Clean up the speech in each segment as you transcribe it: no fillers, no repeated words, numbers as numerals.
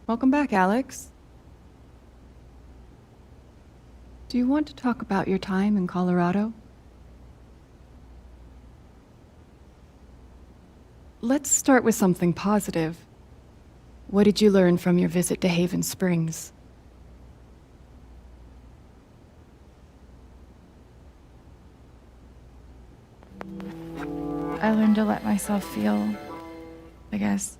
Welcome back, Alex. Do you want to talk about your time in Colorado? Let's start with something positive. What did you learn from your visit to Haven Springs? I learned to let myself feel, I guess.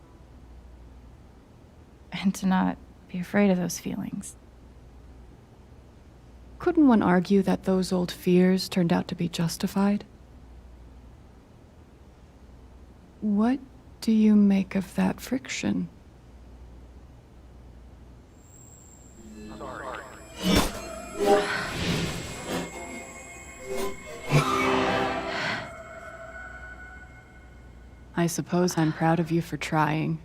And to not be afraid of those feelings. Couldn't one argue that those old fears turned out to be justified? What do you make of that friction? I suppose I'm proud of you for trying.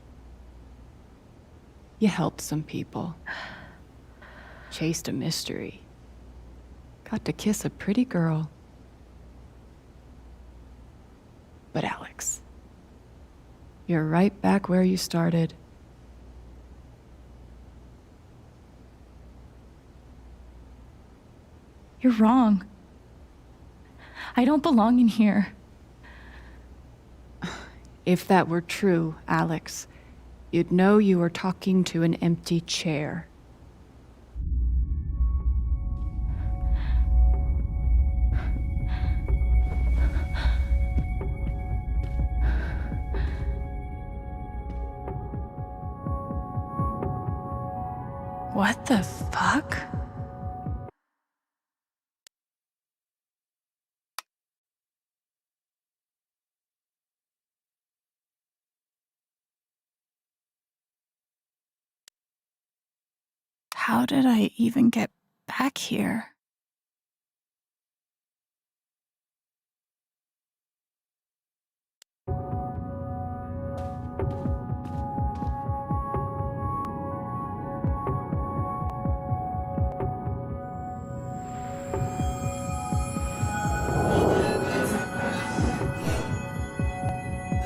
You helped some people. Chased a mystery. Got to kiss a pretty girl. But Alex, you're right back where you started. You're wrong. I don't belong in here. If that were true, Alex, you'd know you were talking to an empty chair. What the fuck? How did I even get back here?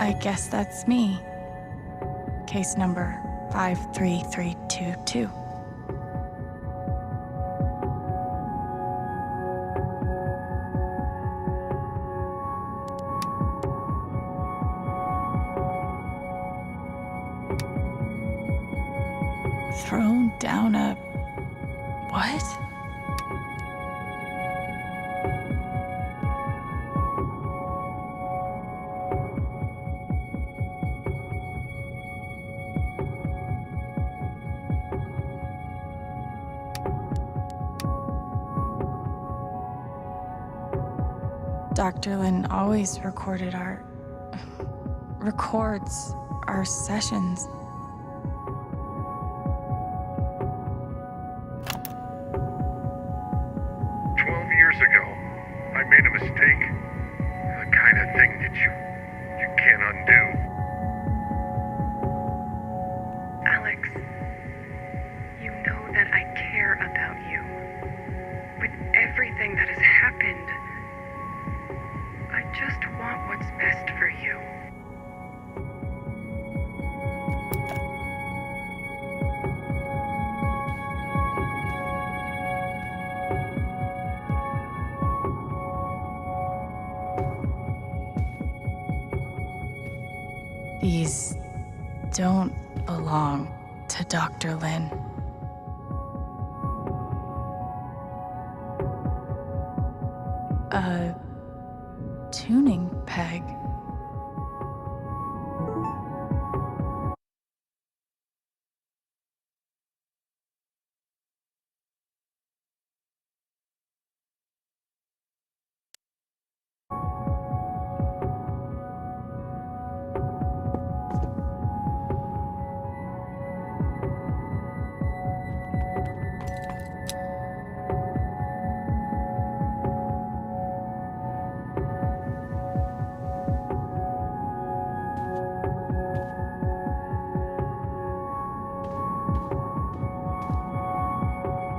I guess that's me. Case number 53322. Thrown down a... what? Dr. Lin always records our sessions. I made a mistake. The kind of thing that you can't undo. Alex, you know that I care about you. With everything that has happened, I just want what's best for you. These don't belong to Dr. Lin. A tuning peg.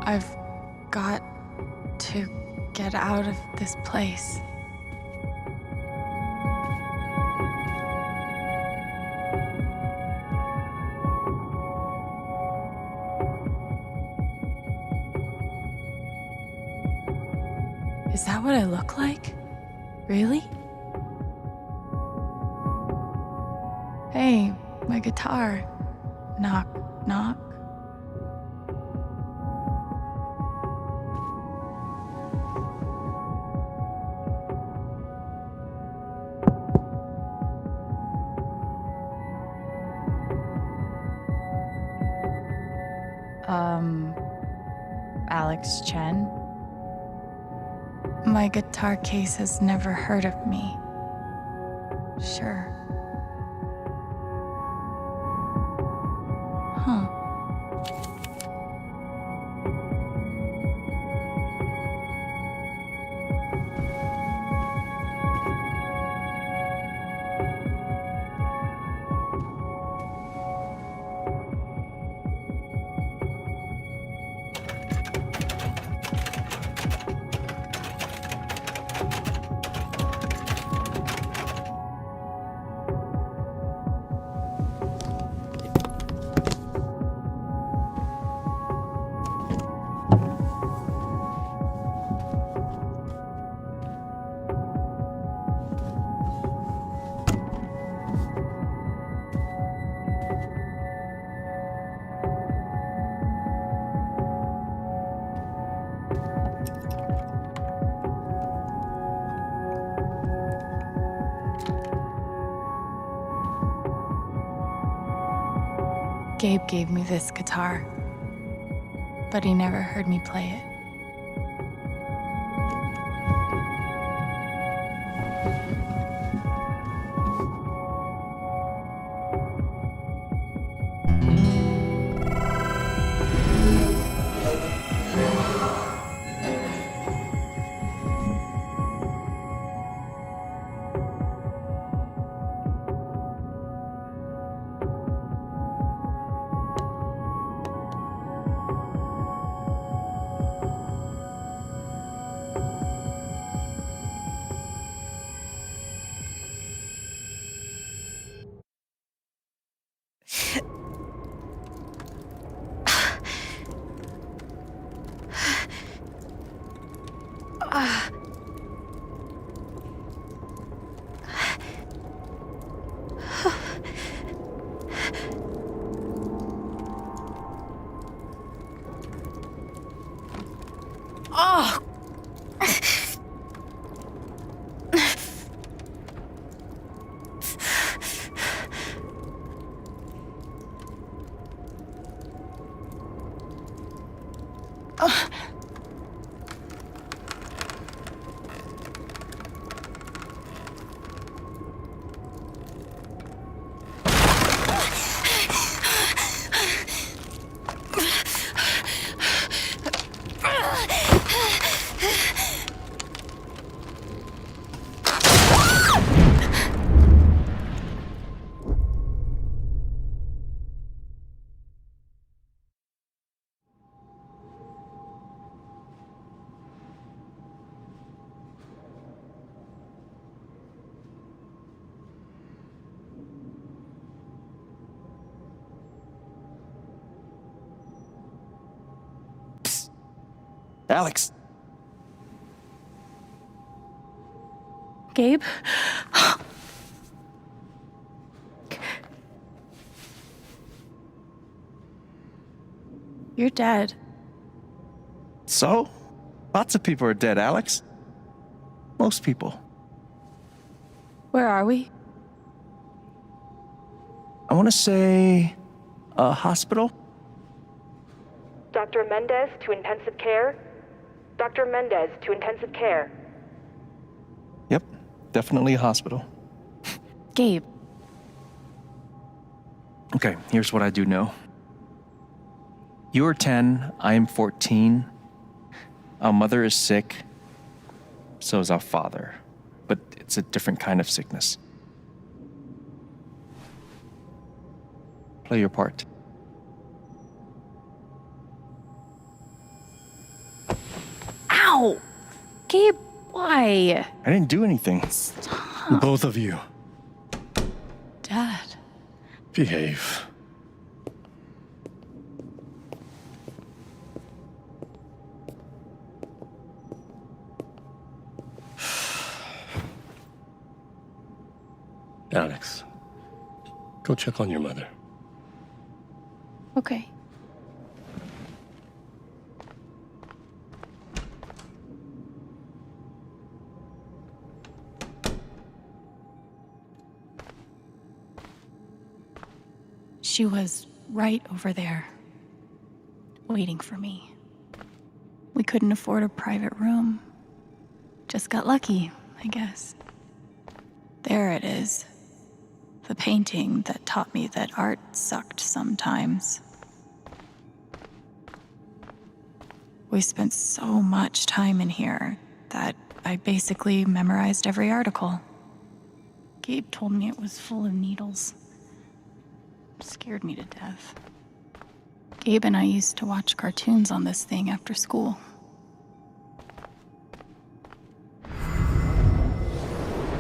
I've got to get out of this place. Is that what I look like? Really? Hey, my guitar. Knock, knock. Alex Chen? My guitar case has never heard of me. Sure. Huh. Gabe gave me this guitar, but he never heard me play it. Alex! Gabe? You're dead. So? Lots of people are dead, Alex. Most people. Where are we? I want to say a hospital? Dr. Mendez to intensive care? Dr. Mendez to intensive care. Yep, definitely a hospital. Gabe. Okay, here's what I do know. You are 10, I am 14. Our mother is sick. So is our father. But it's a different kind of sickness. Play your part. Ow! Gabe, why? I didn't do anything. Stop. Both of you, Dad. behave. Go check on your mother. Okay. She was right over there, waiting for me. We couldn't afford a private room. Just got lucky, I guess. There it is. The painting that taught me that art sucked sometimes. We spent so much time in here that I basically memorized every article. Gabe told me it was full of needles. Scared me to death. Gabe and I used to watch cartoons on this thing after school.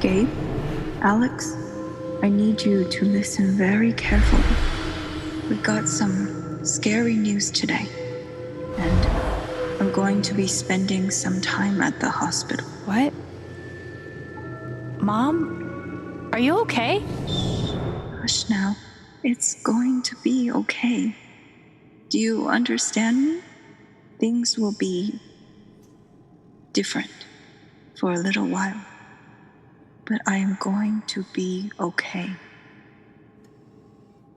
Gabe? Alex? I need you to listen very carefully. We got some scary news today, and I'm going to be spending some time at the hospital. What? Mom? Are you okay? Hush now. It's going to be okay. Do you understand me? Things will be different for a little while, but I am going to be okay.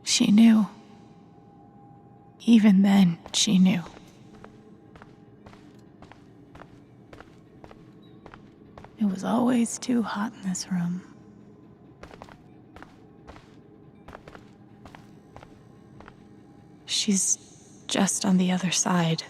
She knew. Even then, she knew. It was always too hot in this room. She's just on the other side.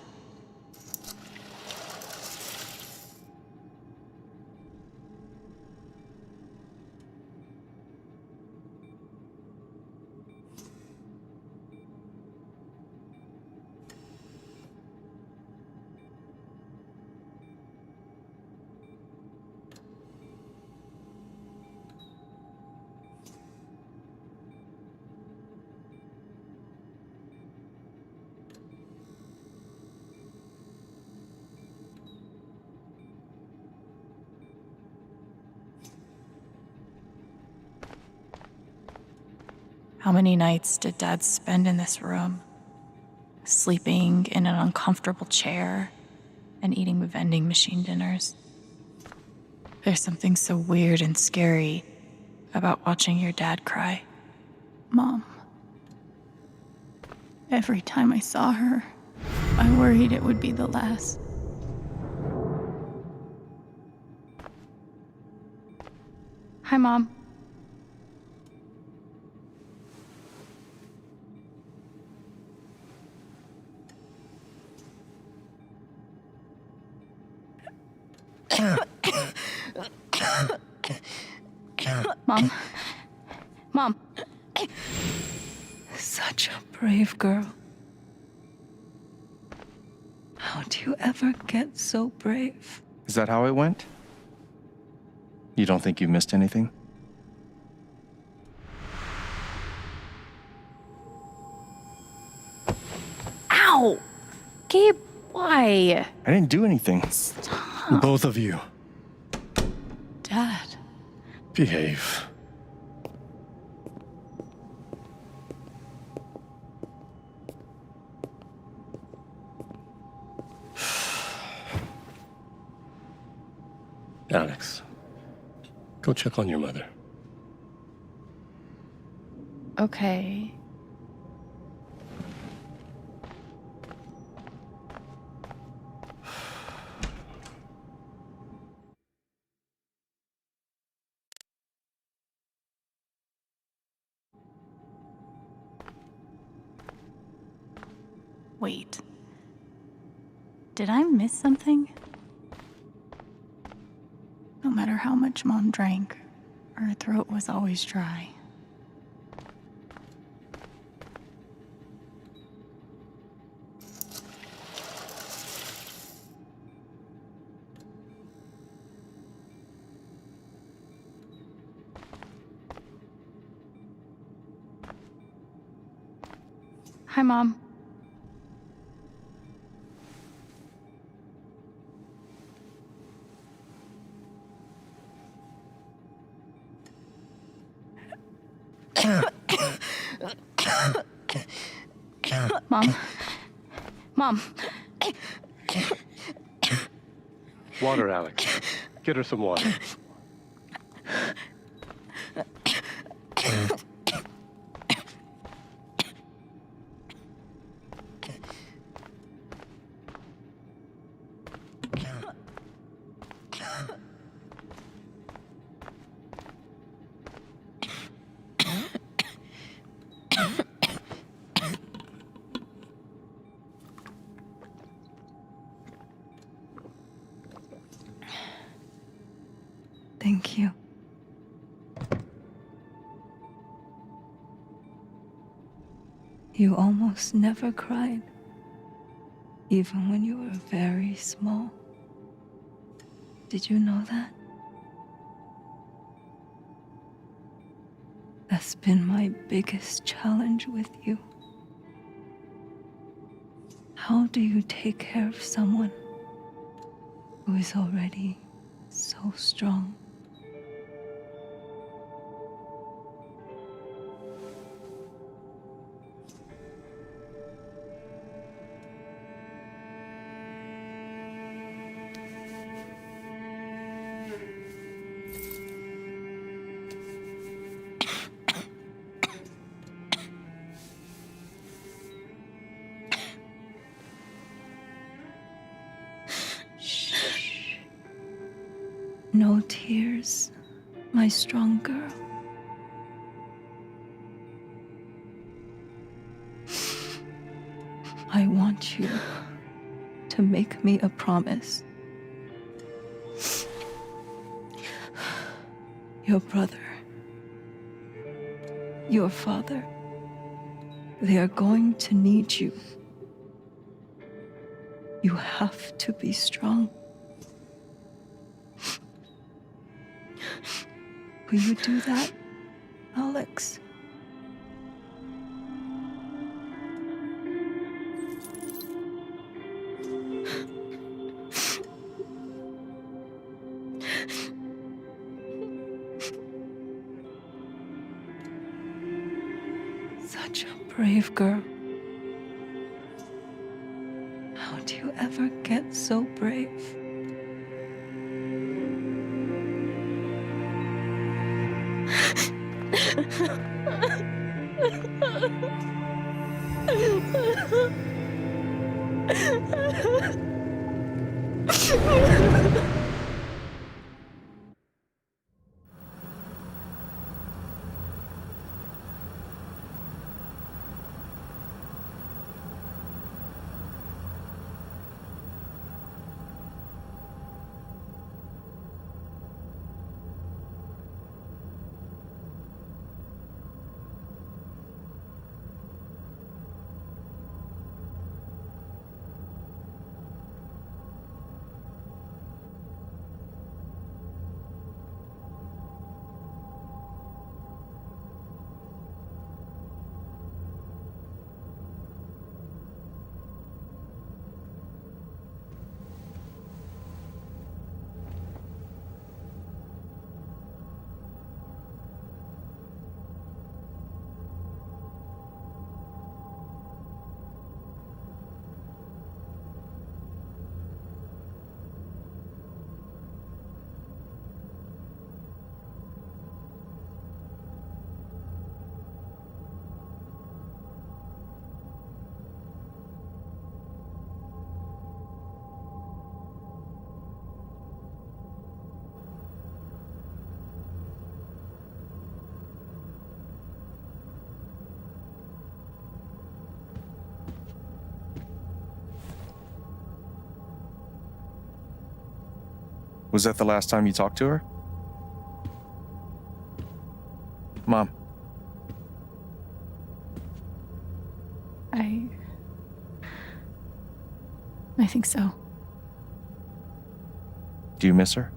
How many nights did Dad spend in this room? Sleeping in an uncomfortable chair and eating vending machine dinners. There's something so weird and scary about watching your dad cry. Mom. Every time I saw her, I worried it would be the last. Hi, Mom. Mom. Mom. Such a brave girl. How do you ever get so brave? Is that how it went? You don't think you missed anything? Ow! Gabe, why? I didn't do anything. Both of you, Dad. behave. Alex, go check on your mother. Okay. Wait. Did I miss something? No matter how much Mom drank, her throat was always dry. Hi, Mom. Mom. Mom. Water, Alex. Get her some water. Thank you. You almost never cried, even when you were very small. Did you know that? That's been my biggest challenge with you. How do you take care of someone who is already so strong? No tears, my strong girl. I want you to make me a promise. Your brother, your father, they are going to need you. You have to be strong. Will you do that, Alex? Such a brave girl. How do you ever get so brave? Was that the last time you talked to her? Mom. I think so. Do you miss her?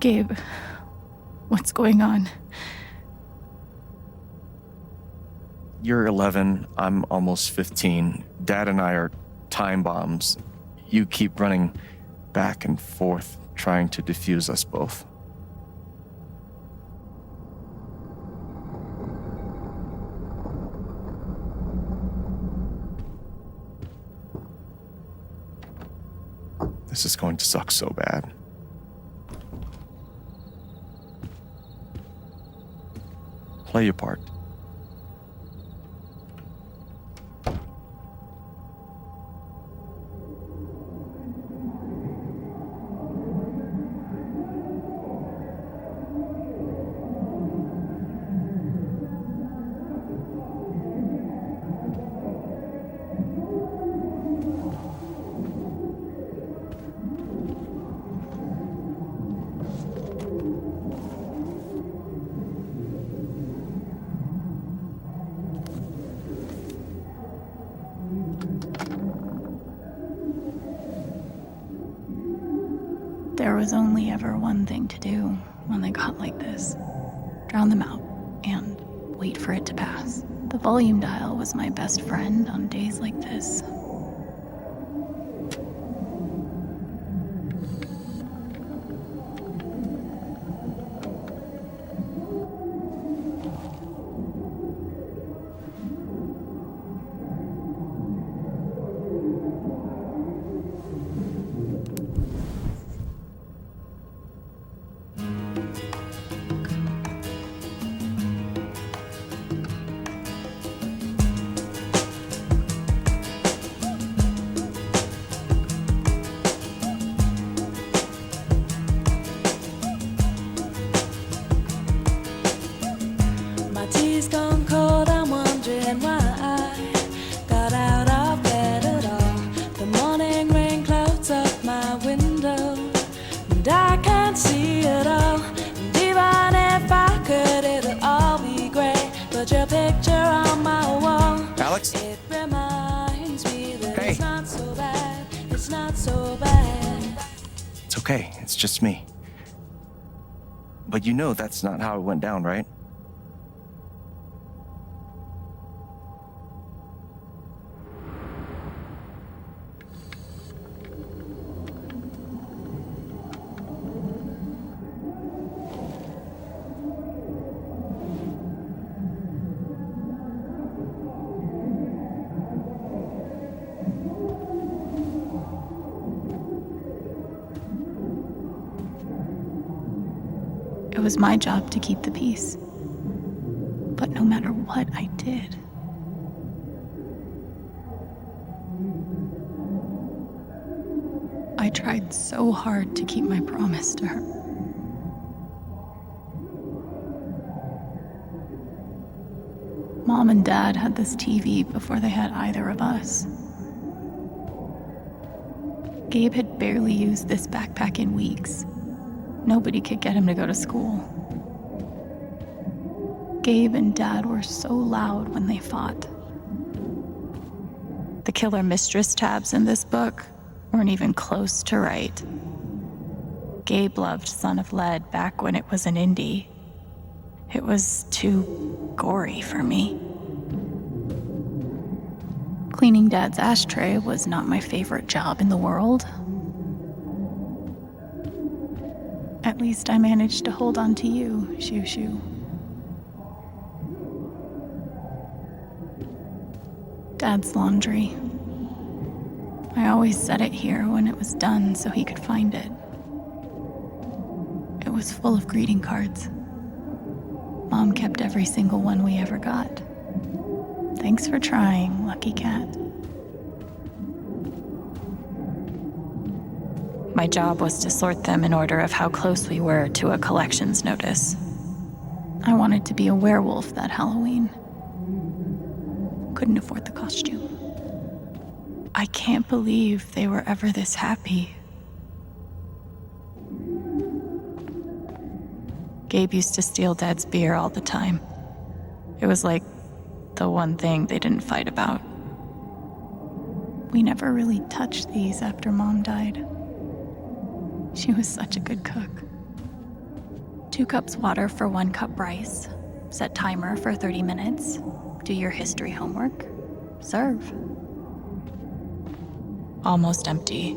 Gabe, what's going on? You're 11, I'm almost 15. Dad and I are time bombs. You keep running back and forth, trying to defuse us both. This is going to suck so bad. Play your part. There was only ever one thing to do when they got like this. Drown them out and wait for it to pass. The volume dial was my best friend on days like this. Alex? It reminds me that Hey. it's not so bad. It's not so bad. It's okay, it's just me. But you know that's not how it went down, right? It was my job to keep the peace. But no matter what I did, I tried so hard to keep my promise to her. Mom and Dad had this TV before they had either of us. Gabe had barely used this backpack in weeks. Nobody could get him to go to school. Gabe and Dad were so loud when they fought. The killer mistress tabs in this book weren't even close to right. Gabe loved Son of Lead back when it was an indie. It was too gory for me. Cleaning Dad's ashtray was not my favorite job in the world. At least I managed to hold on to you, Shoo Shoo. Dad's laundry. I always set it here when it was done so he could find it. It was full of greeting cards. Mom kept every single one we ever got. Thanks for trying, Lucky Cat. My job was to sort them in order of how close we were to a collections notice. I wanted to be a werewolf that Halloween. Couldn't afford the costume. I can't believe they were ever this happy. Gabe used to steal Dad's beer all the time. It was like the one thing they didn't fight about. We never really touched these after Mom died. She was such a good cook. 2 cups water for 1 cup rice. Set timer for 30 minutes. Do your history homework. Serve. Almost empty.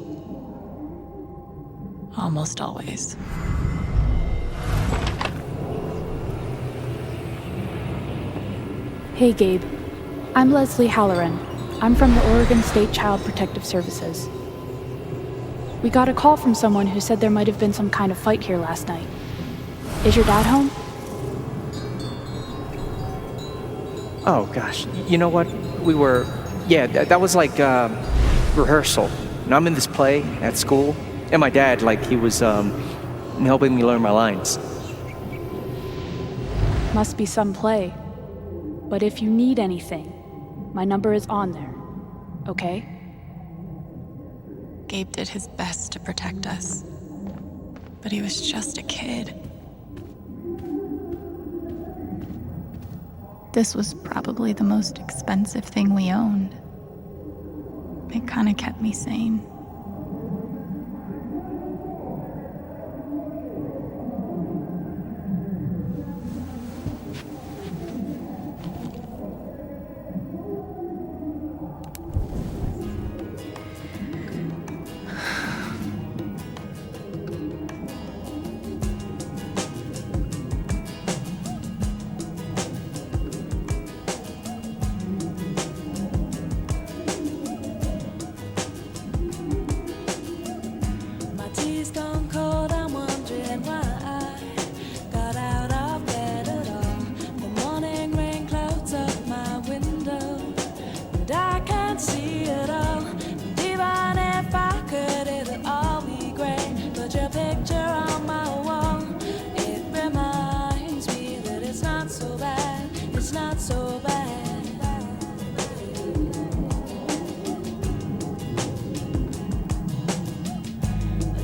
Almost always. Hey Gabe, I'm Leslie Halloran. I'm from the Oregon State Child Protective Services. We got a call from someone who said there might have been some kind of fight here last night. Is your dad home? Oh, gosh. You know what? That was like rehearsal. And I'm in this play at school. And my dad, he was helping me learn my lines. Must be some play. But if you need anything, my number is on there. Okay? Gabe did his best to protect us, but he was just a kid. This was probably the most expensive thing we owned. It kind of kept me sane. My tea's gone cold, I'm wondering why I got out of bed at all. The morning rain clouds up my window, and I can't see it all. And even if I could, it'll all be great. Put your picture on my wall. It reminds me that it's not so bad. It's not so bad.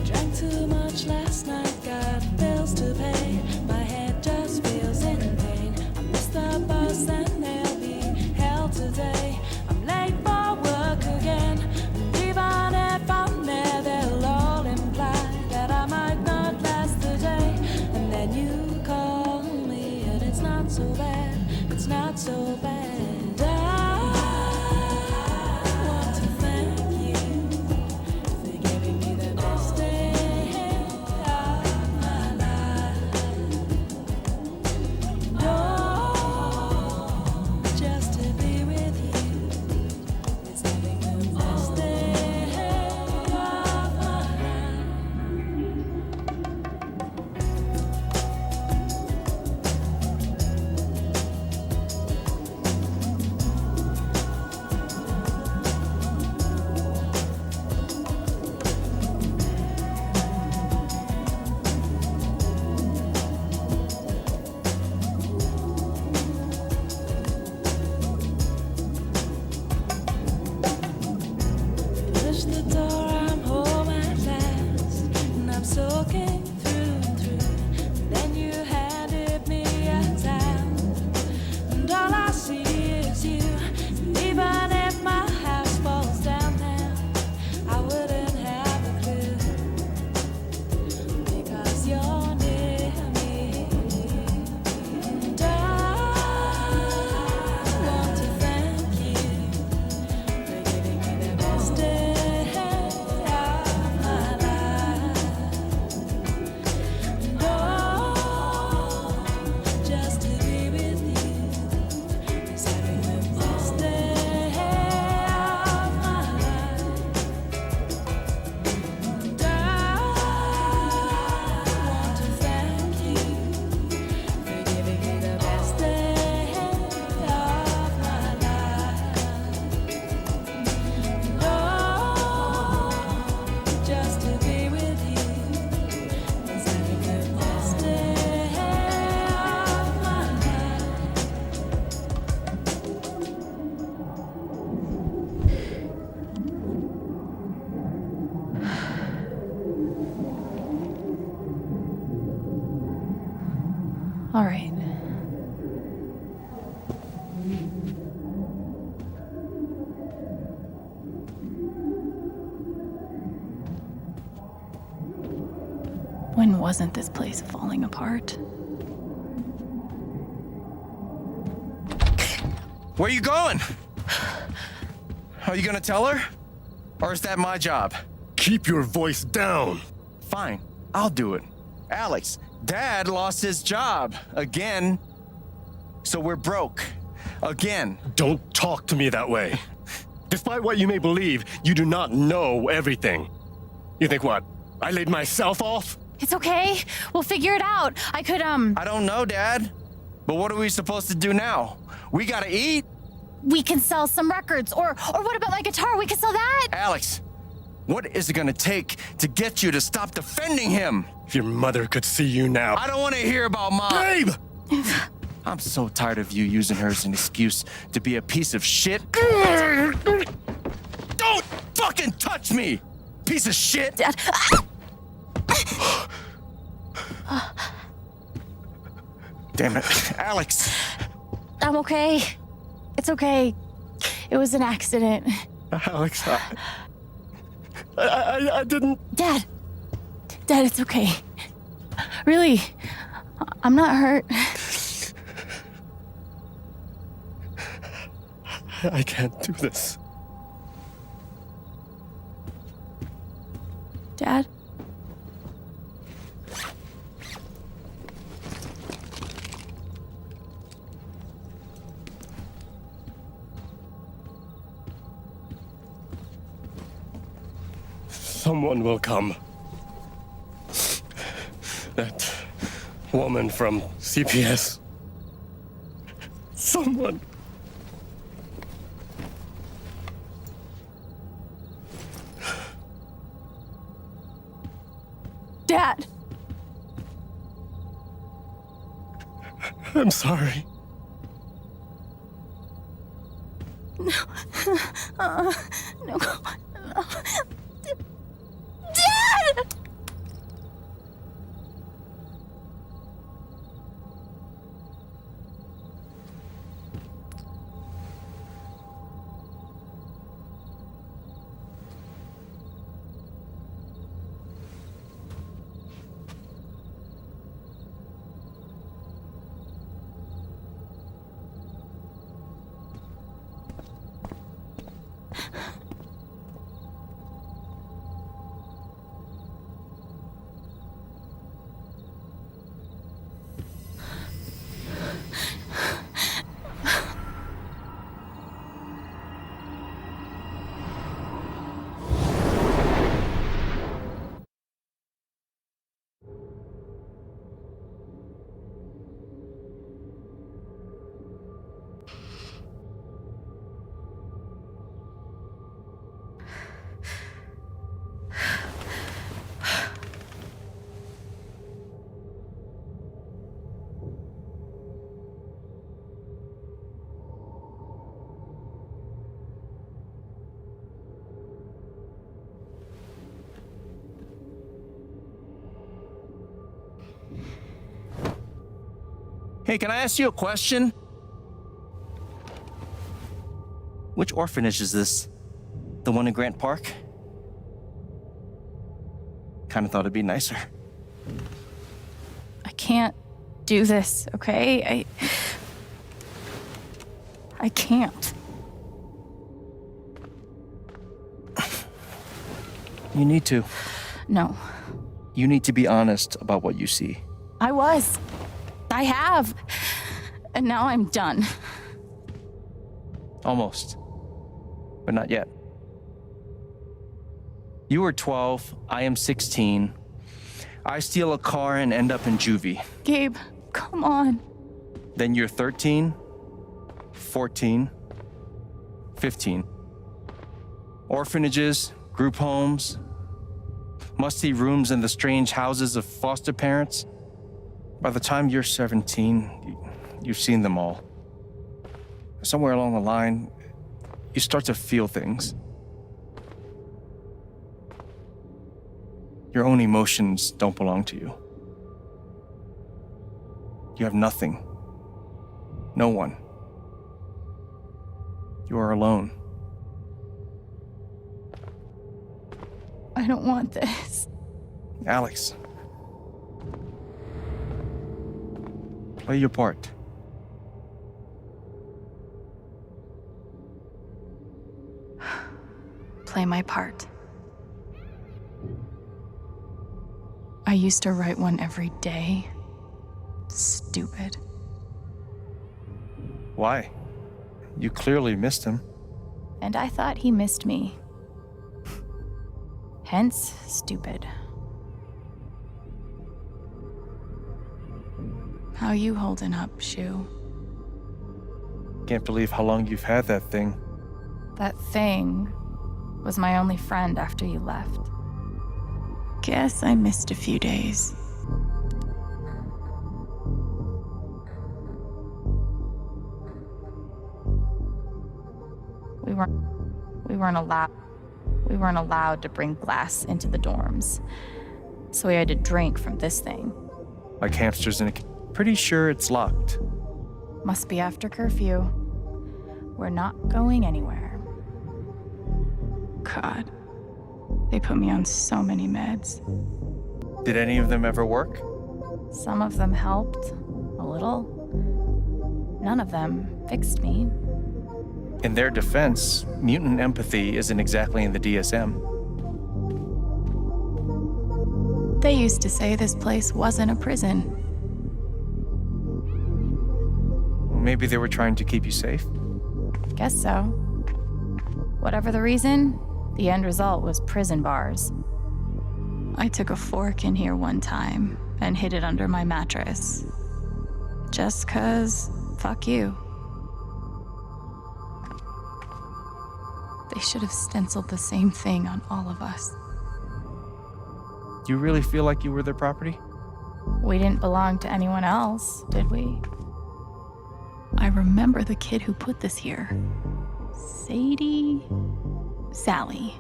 Drank too much last night, got bills to pay. My head just feels in pain. I missed the bus and they'll be hell today. I'm late for work again. And even if I'm there, they'll all imply that I might not last the day. And then you call me and it's not so bad. It's not so bad. I want to thank you for giving me the best day of my life. Oh, just to be with you is having the best day of my life. Push the door, I'm home at last, and I'm soaking through and through. And then you handed me a towel, and all I see is you. And even if my house falls down now, I wouldn't have a clue, because you're near me. And I want to thank you for giving me the best day of my life. And oh, just to be with you is having the best day of my life. And I want to thank you for giving me the best day of my life. Oh, just to be with you is having the best day of my life. All right. When wasn't this place falling apart? Where you going? Are you gonna tell her? Or is that my job? Keep your voice down. Fine, I'll do it. Alex, Dad lost his job again. So we're broke. Again. Don't talk to me that way. Despite what you may believe, you do not know everything. You think what? I laid myself off? It's okay. We'll figure it out. I don't know, Dad. But what are we supposed to do now? We gotta eat. we can sell some records. Or what about my guitar? We can sell that. Alex, what is it gonna take to get you to stop defending him? If your mother could see you now. I don't want to hear about Mom. Gabe! I'm so tired of you using her as an excuse to be a piece of shit. Don't fucking touch me, piece of shit! Dad. Damn it, Alex. I'm okay. It's okay. It was an accident. Alex, I didn't... Dad, it's okay. Really, I'm not hurt. I can't do this. Dad? Someone will come. That woman from CPS. Someone. Dad! I'm sorry. No. No. Dad! Hey, can I ask you a question? Which orphanage is this? The one in Grant Park? Kinda thought it'd be nicer. I can't do this, okay? I can't. You need to. No. You need to be honest about what you see. I was. I have. And now I'm done. Almost. But not yet. You were 12, I am 16. I steal a car and end up in juvie. Gabe, come on. Then you're 13, 14, 15. Orphanages, group homes, musty rooms in the strange houses of foster parents. By the time you're 17, you've seen them all. Somewhere along the line, you start to feel things. Your own emotions don't belong to you. You have nothing. No one. You are alone. I don't want this. Alex. Play your part. Play my part. I used to write one every day. Stupid. Why? You clearly missed him. And I thought he missed me. Hence, stupid. How you holding up, Shu? Can't believe how long you've had that thing. That thing was my only friend after you left. Guess I missed a few days. We weren't allowed to bring glass into the dorms. So we had to drink from this thing. Like hamsters in a... Pretty sure it's locked. Must be after curfew. We're not going anywhere. God. They put me on so many meds. Did any of them ever work? Some of them helped. A little. None of them fixed me. In their defense, mutant empathy isn't exactly in the DSM. They used to say this place wasn't a prison. Maybe they were trying to keep you safe? Guess so. Whatever the reason, the end result was prison bars. I took a fork in here one time and hid it under my mattress. Just 'cause, fuck you. They should have stenciled the same thing on all of us. Do you really feel like you were their property? We didn't belong to anyone else, did we? I remember the kid who put this here. Sally.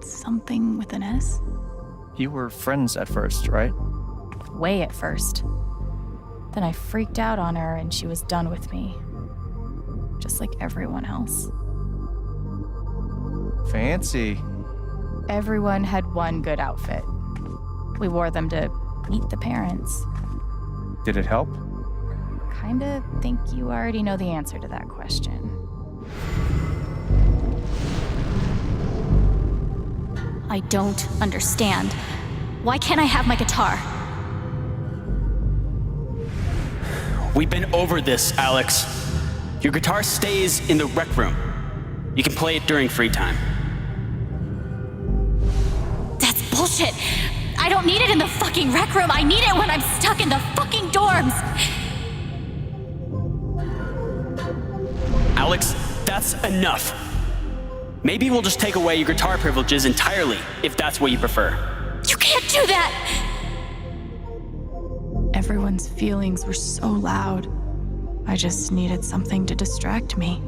Something with an S? You were friends at first, right? Way at first. Then I freaked out on her and she was done with me. Just like everyone else. Fancy. Everyone had one good outfit. We wore them to meet the parents. Did it help? Kinda think you already know the answer to that question. I don't understand. Why can't I have my guitar? We've been over this, Alex. Your guitar stays in the rec room. You can play it during free time. That's bullshit. I don't need it in the fucking rec room. I need it when I'm stuck in the fucking dorms. Alex, that's enough. Maybe we'll just take away your guitar privileges entirely, if that's what you prefer. You can't do that! Everyone's feelings were so loud. I just needed something to distract me.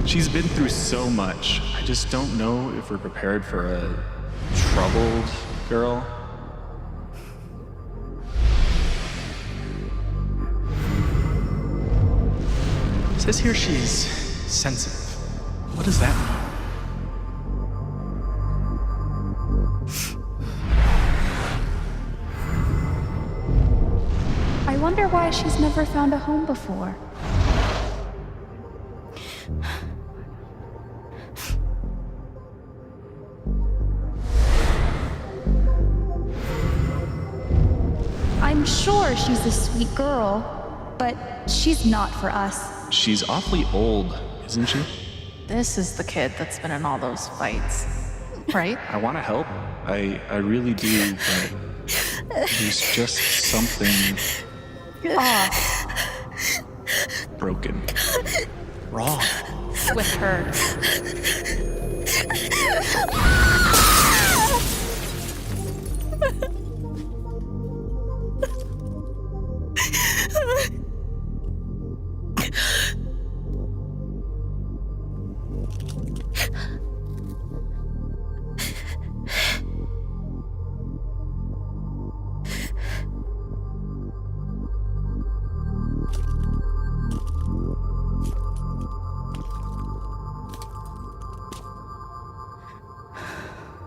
She's been through so much. I just don't know if we're prepared for a troubled girl. It says here she's sensitive. What does that mean? I wonder why she's never found a home before. I'm sure she's a sweet girl, but she's not for us. She's awfully old, isn't she? This is the kid that's been in all those fights, right? I want to help. I really do, but there's just something Off. broken. Wrong. With her.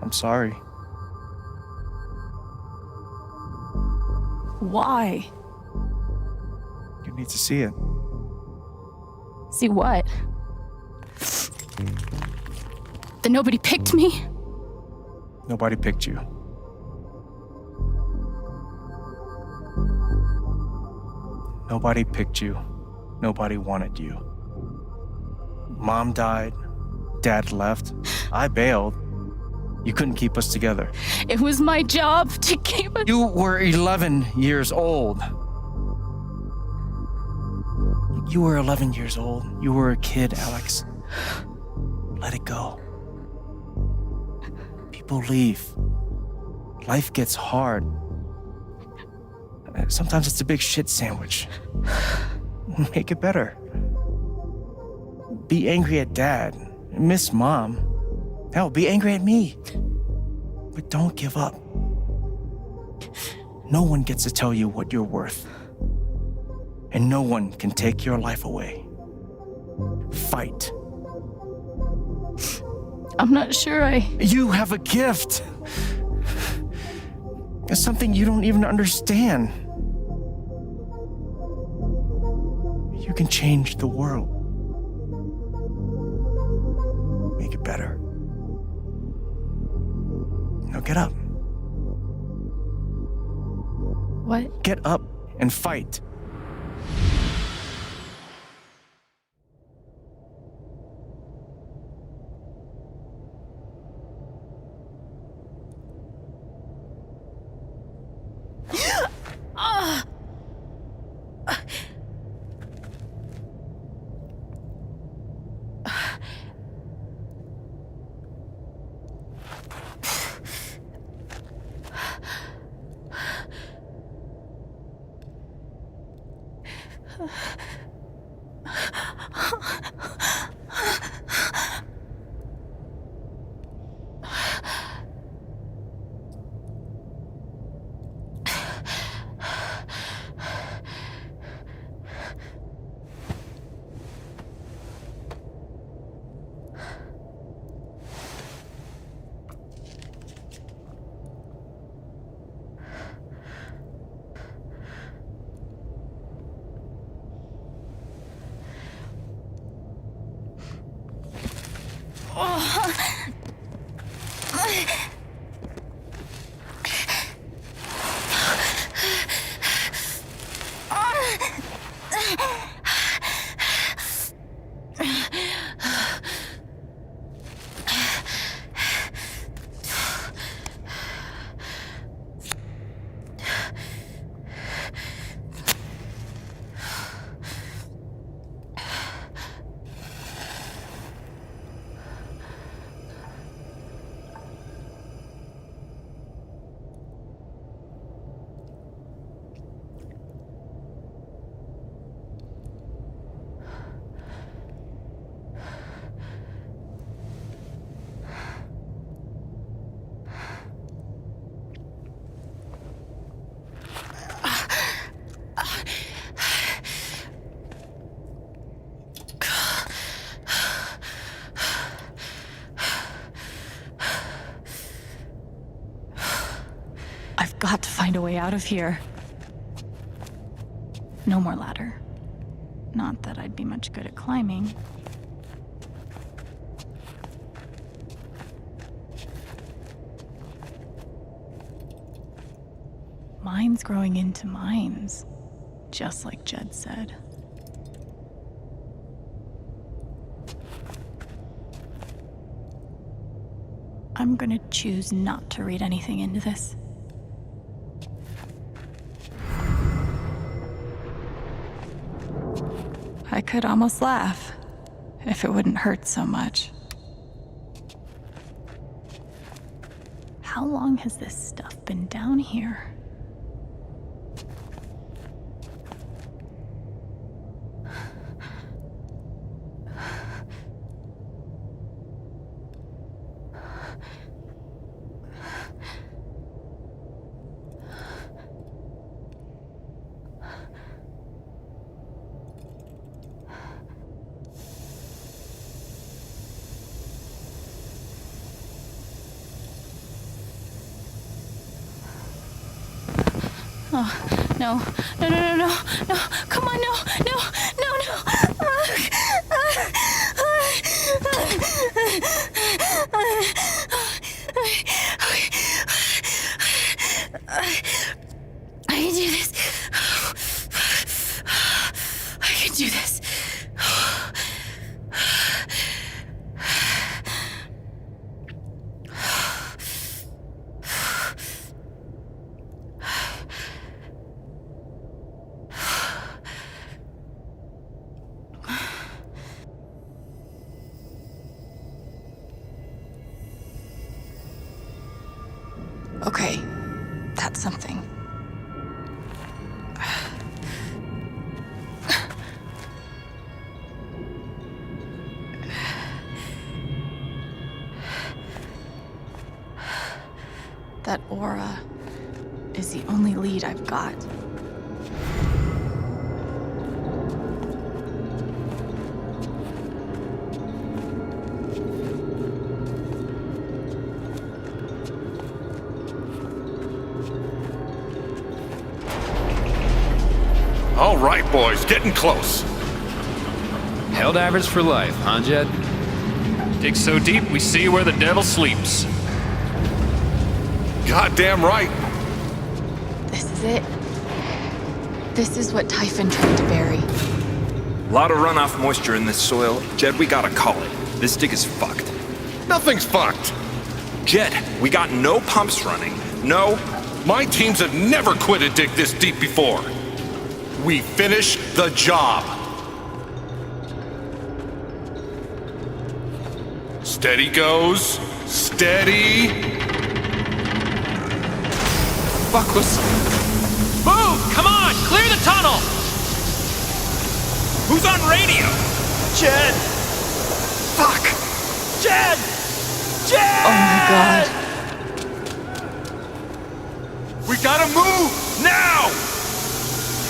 I'm sorry. Why? You need to see it. See what? That nobody picked me? Nobody picked you. Nobody picked you. Nobody wanted you. Mom died. Dad left. I bailed. You couldn't keep us together. It was my job to keep us. You were 11 years old. You were 11 years old. You were a kid, Alex. Let it go. People leave. Life gets hard. Sometimes it's a big shit sandwich. Make it better. Be angry at Dad. Miss Mom. Hell, be angry at me. But don't give up. No one gets to tell you what you're worth. And no one can take your life away. Fight. I'm not sure You have a gift. It's something you don't even understand. You can change the world. Make it better. Now get up. What? Get up and fight. Got to find a way out of here. No more ladder. Not that I'd be much good at climbing. Mines growing into mines, just like Jed said. I'm gonna choose not to read anything into this. I could almost laugh, if it wouldn't hurt so much. How long has this stuff been down here? No. Come on, no. I can do this. I can do this. Okay, that's something. That aura is the only lead I've got. All right, boys, getting close. Helldivers for life, huh, Jed? Dig so deep, we see where the devil sleeps. Goddamn right. This is it. This is what Typhon tried to bury. Lot of runoff moisture in this soil. Jed, we gotta call it. This dig is fucked. Nothing's fucked. Jed, we got no pumps running. No. My teams have never quit a dig this deep before. We finish the job. Steady goes. Steady. Fuck was... Move! Come on! Clear the tunnel! Who's on radio? Jed! Fuck! Jed! Jed! Oh my god. We gotta move! Now!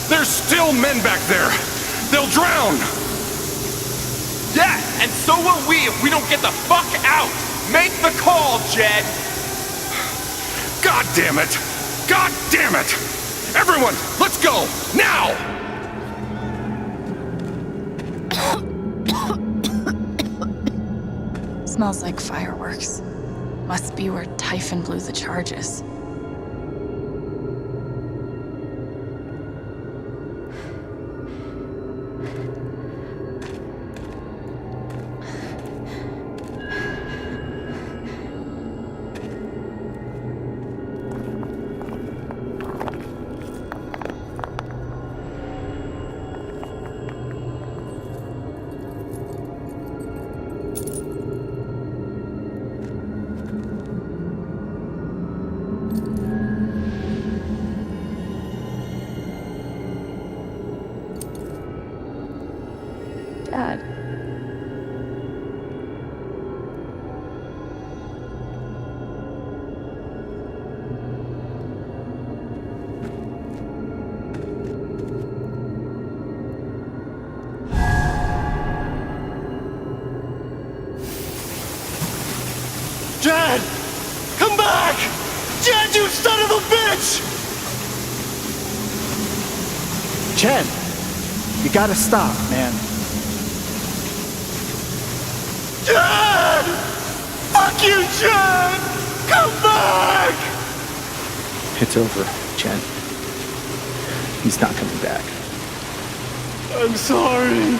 There's still men back there! They'll drown! Yeah, and so will we if we don't get the fuck out! Make the call, Jed! God damn it! God damn it! Everyone, let's go! Now! Smells like fireworks. Must be where Typhon blew the charges. Dad. Jed! Come back! Jed, you son of a bitch! Chen, you gotta stop, man. Jed! Fuck you, Jed! Come back! It's over, Chen. He's not coming back. I'm sorry.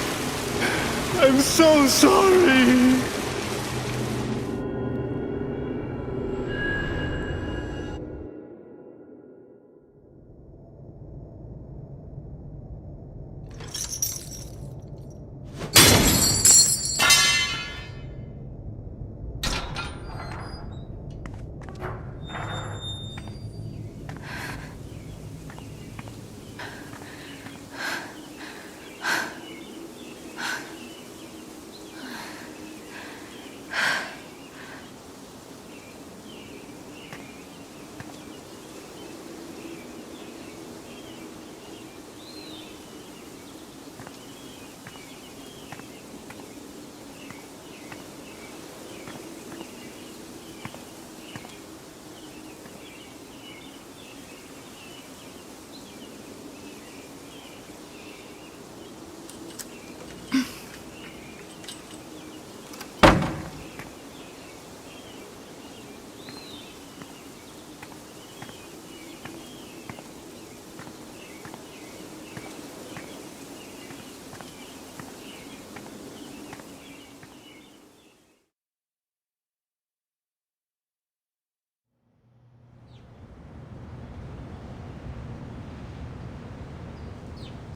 I'm so sorry.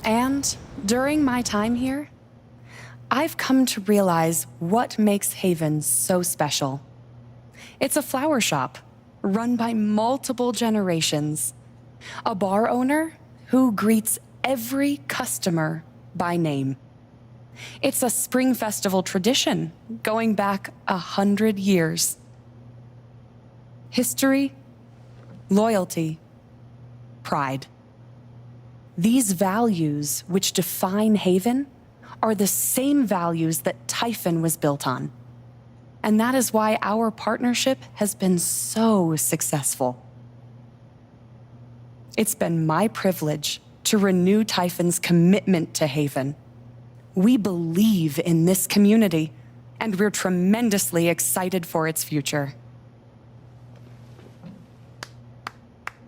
And during my time here, I've come to realize what makes Haven so special. It's a flower shop run by multiple generations. A bar owner who greets every customer by name. It's a spring festival tradition going back 100 years. History, loyalty, pride. These values which define Haven are the same values that Typhon was built on. And that is why our partnership has been so successful. It's been my privilege to renew Typhon's commitment to Haven. We believe in this community, and we're tremendously excited for its future.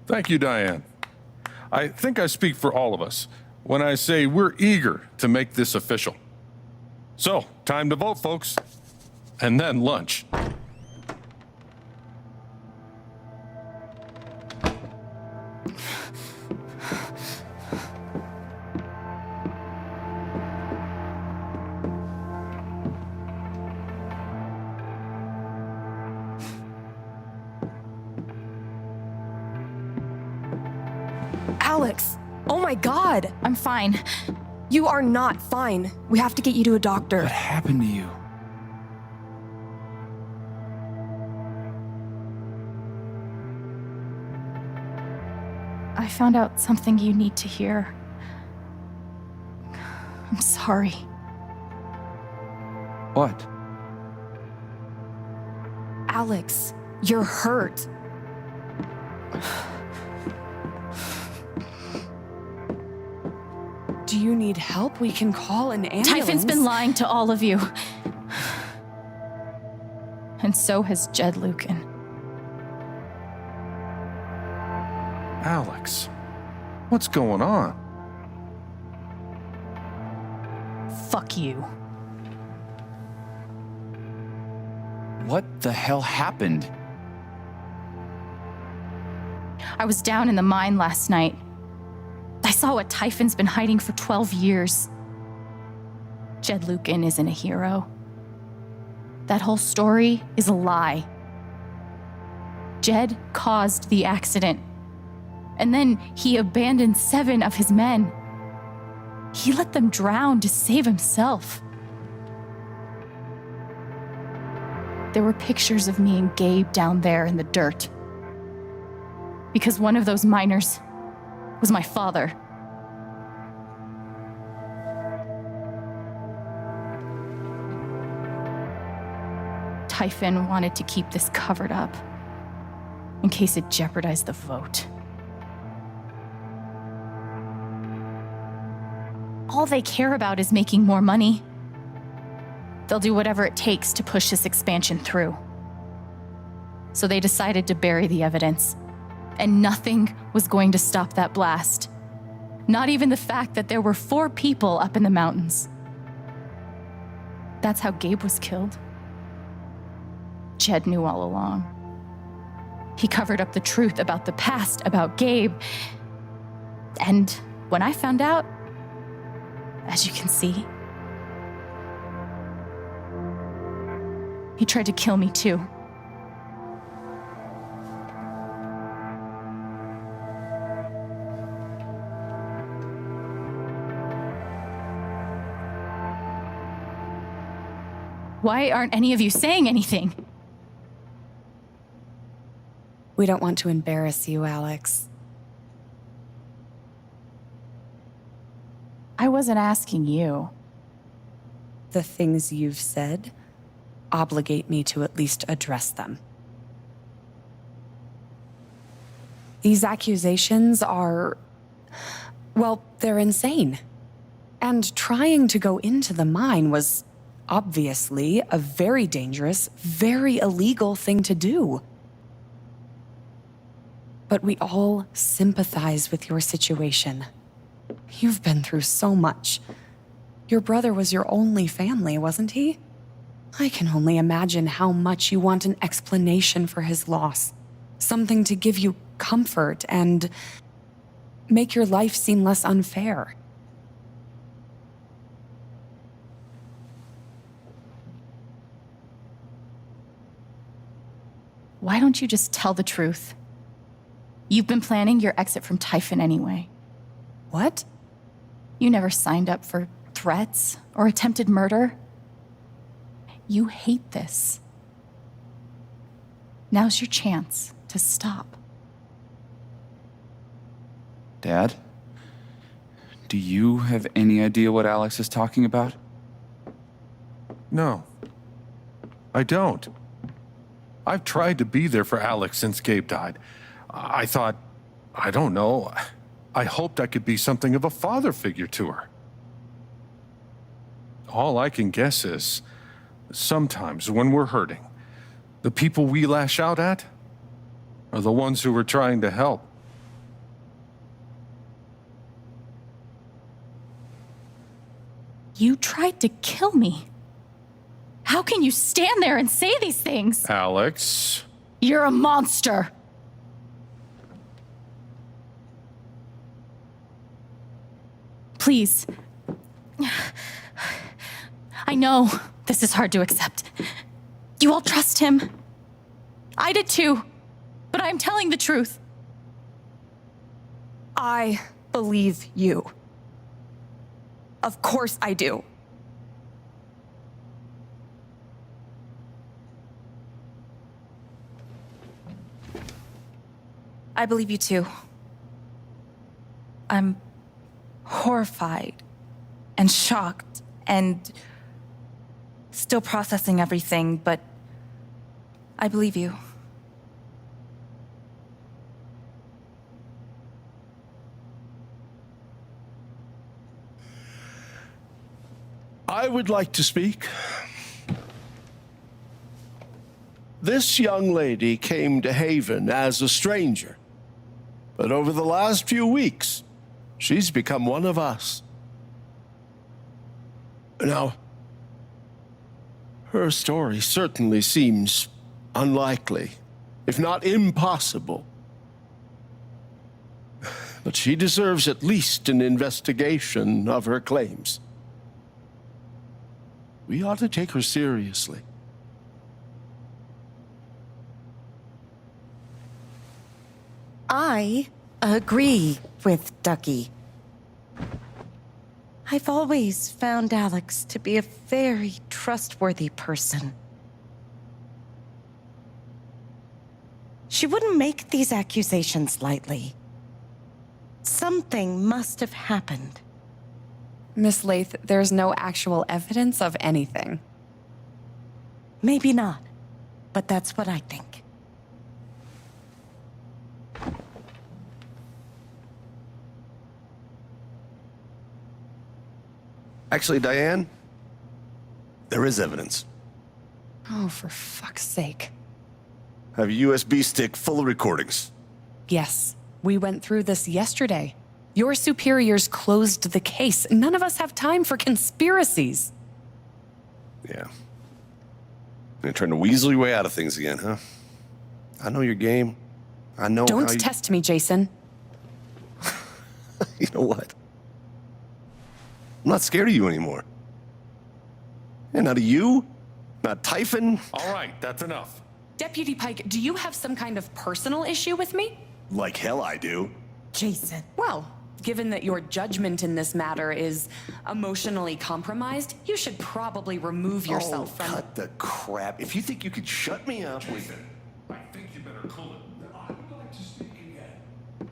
Thank you, Diane. I think I speak for all of us when I say we're eager to make this official. So, time to vote, folks. And then lunch. Alex! Oh my god! I'm fine. You are not fine. We have to get you to a doctor. What happened to you? I found out something you need to hear. I'm sorry. What? Alex, you're hurt. Do you need help? We can call an ambulance. Typhon's been lying to all of you. And so has Jed Lucan. Alex, what's going on? Fuck you. What the hell happened? I was down in the mine last night. I saw what Typhon's been hiding for 12 years. Jed Lucan isn't a hero. That whole story is a lie. Jed caused the accident. And then he abandoned 7 of his men. He let them drown to save himself. There were pictures of me and Gabe down there in the dirt. Because one of those miners was my father. Typhon wanted to keep this covered up in case it jeopardized the vote. All they care about is making more money. They'll do whatever it takes to push this expansion through. So they decided to bury the evidence. And nothing was going to stop that blast. Not even the fact that there were 4 people up in the mountains. That's how Gabe was killed. Jed knew all along. He covered up the truth about the past, about Gabe. And when I found out, as you can see, he tried to kill me too. Why aren't any of you saying anything? We don't want to embarrass you, Alex. I wasn't asking you. The things you've said obligate me to at least address them. These accusations are, well, they're insane. And trying to go into the mine was obviously a very dangerous, very illegal thing to do. But we all sympathize with your situation. You've been through so much. Your brother was your only family, wasn't he? I can only imagine how much you want an explanation for his loss. Something to give you comfort and make your life seem less unfair. Why don't you just tell the truth? You've been planning your exit from Typhon anyway. What? You never signed up for threats or attempted murder. You hate this. Now's your chance to stop. Dad? Do you have any idea what Alex is talking about? No, I don't. I've tried to be there for Alex since Gabe died. I thought, I don't know, I hoped I could be something of a father figure to her. All I can guess is, sometimes when we're hurting, the people we lash out at are the ones who we're trying to help. You tried to kill me. How can you stand there and say these things? Alex. You're a monster. Please. I know this is hard to accept. You all trust him. I did too. But I'm telling the truth. I believe you. Of course I do. I believe you too. I'm horrified and shocked and still processing everything, but I believe you. I would like to speak. This young lady came to Haven as a stranger, but over the last few weeks, she's become one of us. Now, her story certainly seems unlikely, if not impossible. But she deserves at least an investigation of her claims. We ought to take her seriously. I agree with Ducky. I've always found Alex to be a very trustworthy person. She wouldn't make these accusations lightly. Something must have happened. Miss Lath, there's no actual evidence of anything. Maybe not, but that's what I think. Actually, Diane, there is evidence. Oh, for fuck's sake. I have a USB stick full of recordings. Yes, we went through this yesterday. Your superiors closed the case. None of us have time for conspiracies. Yeah. You're trying to weasel your way out of things again, huh? I know your game. I know Don't how you... test me, Jason. You know what? I'm not scared of you anymore. And not of you, not Typhon. All right, that's enough. Deputy Pike, do you have some kind of personal issue with me? Like hell I do. Jason. Well, given that your judgment in this matter is emotionally compromised, you should probably remove yourself from... cut the crap. If you think you could shut me up with it... I think you better cool it. I would like to speak again.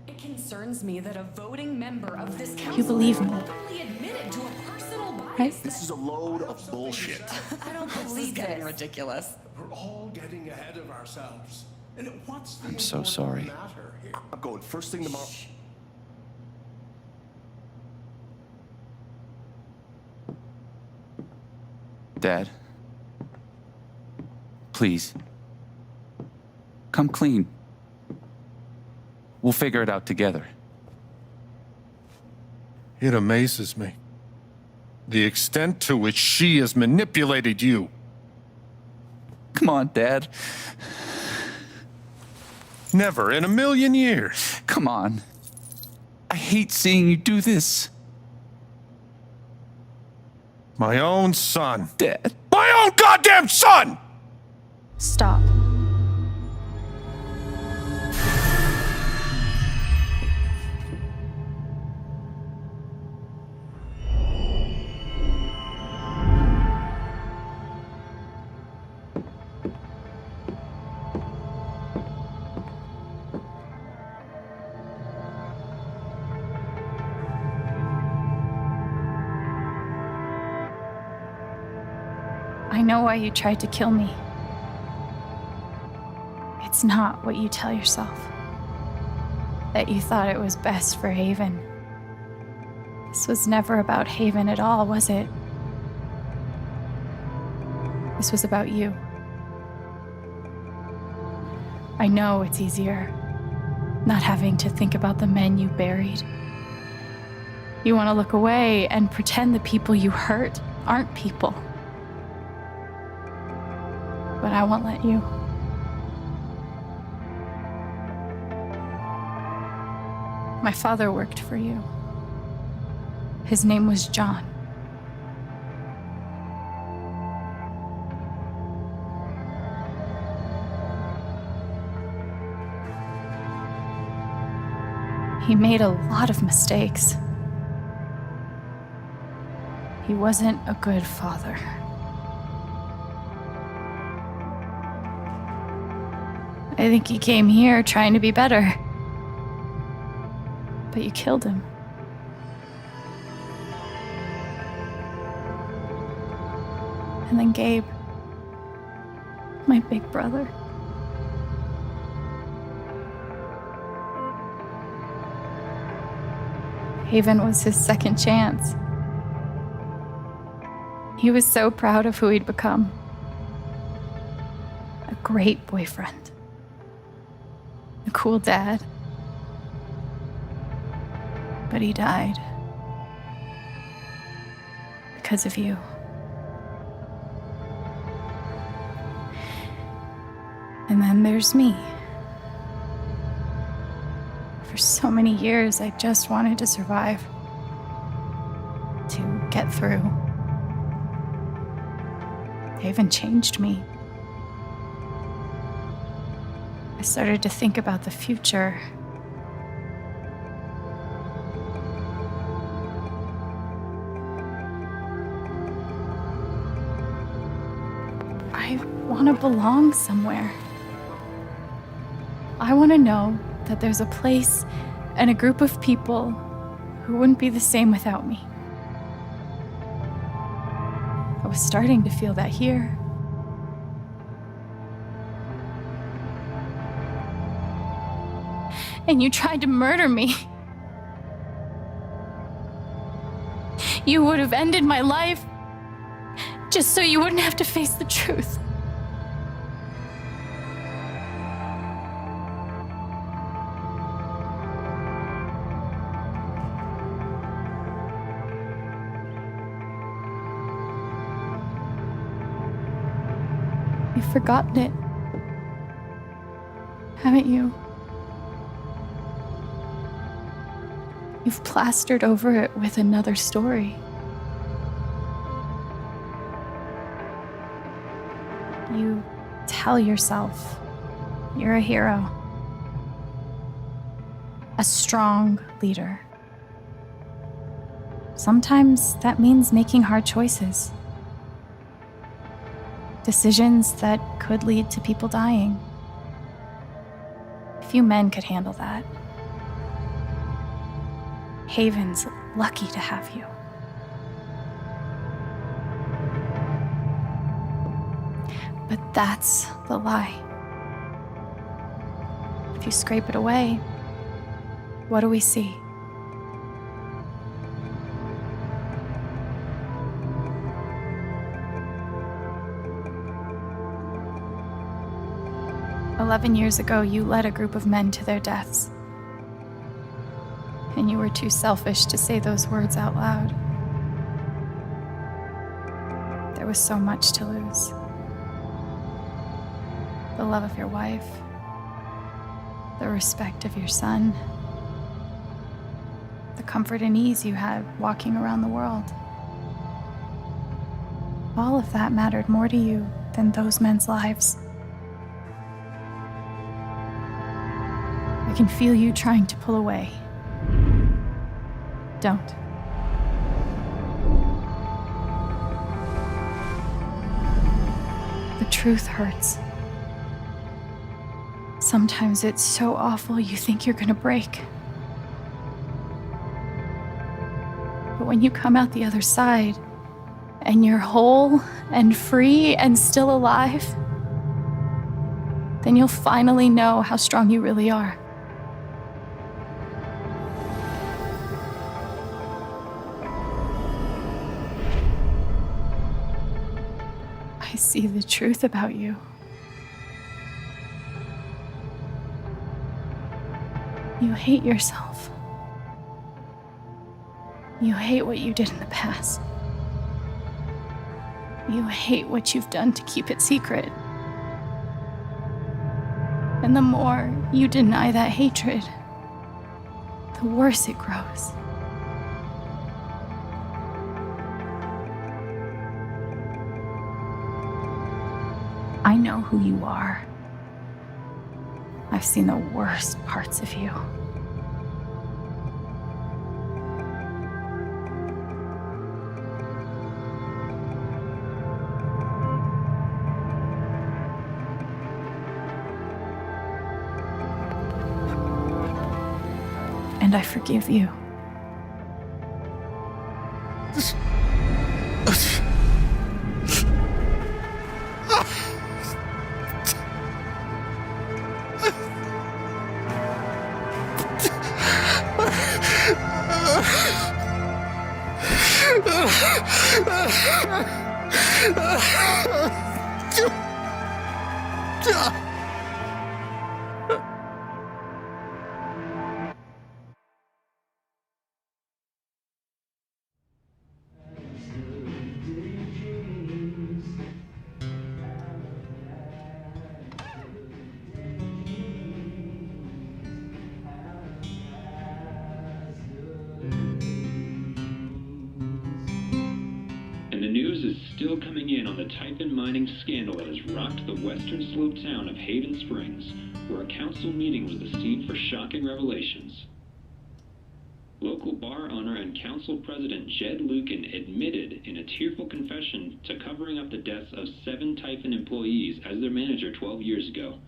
It concerns me that a voting member of this council... You believe me. ...openly admitted to a personal bias. Right? This is a load of bullshit. I don't believe this. Is getting ridiculous. We're all getting ahead of ourselves. And what's the I'm so sorry. matter here? I'm going first thing tomorrow. Dad. Please. Come clean. We'll figure it out together. It amazes me. The extent to which she has manipulated you. Come on, Dad. Never in a million years. Come on. I hate seeing you do this. My own son. Dad. My own goddamn son! Stop. I know why you tried to kill me. It's not what you tell yourself. That you thought it was best for Haven. This was never about Haven at all, was it? This was about you. I know it's easier not having to think about the men you buried. You want to look away and pretend the people you hurt aren't people. But I won't let you. My father worked for you. His name was John. He made a lot of mistakes. He wasn't a good father. I think he came here trying to be better. But you killed him. And then Gabe, my big brother. Haven was his second chance. He was so proud of who he'd become. A great boyfriend. A cool dad. But he died. Because of you. And then there's me. For so many years, I just wanted to survive. To get through. Haven changed me. I started to think about the future. I want to belong somewhere. I want to know that there's a place and a group of people who wouldn't be the same without me. I was starting to feel that here. And you tried to murder me. You would have ended my life just so you wouldn't have to face the truth. You've forgotten it, haven't you? You've plastered over it with another story. You tell yourself you're a hero, a strong leader. Sometimes that means making hard choices. Decisions that could lead to people dying. Few men could handle that. Haven's lucky to have you. But that's the lie. If you scrape it away, what do we see? "11 years ago, you led a group of men to their deaths. And you were too selfish to say those words out loud. There was so much to lose. The love of your wife, the respect of your son, the comfort and ease you had walking around the world. All of that mattered more to you than those men's lives. I can feel you trying to pull away. Don't. The truth hurts. Sometimes it's so awful you think you're gonna break. But when you come out the other side and you're whole and free and still alive, then you'll finally know how strong you really are. I see the truth about you. You hate yourself. You hate what you did in the past. You hate what you've done to keep it secret. And the more you deny that hatred, the worse it grows. I know who you are. I've seen the worst parts of you. And I forgive you. And the news is still coming in on the Typhon mining scandal that has rocked the western slope town of Haven Springs, where a council meeting was the scene for shocking revelations. Local bar owner and council president Jed Lucan admitted in a tearful confession to covering up the deaths of 7 Typhon employees as their manager 12 years ago.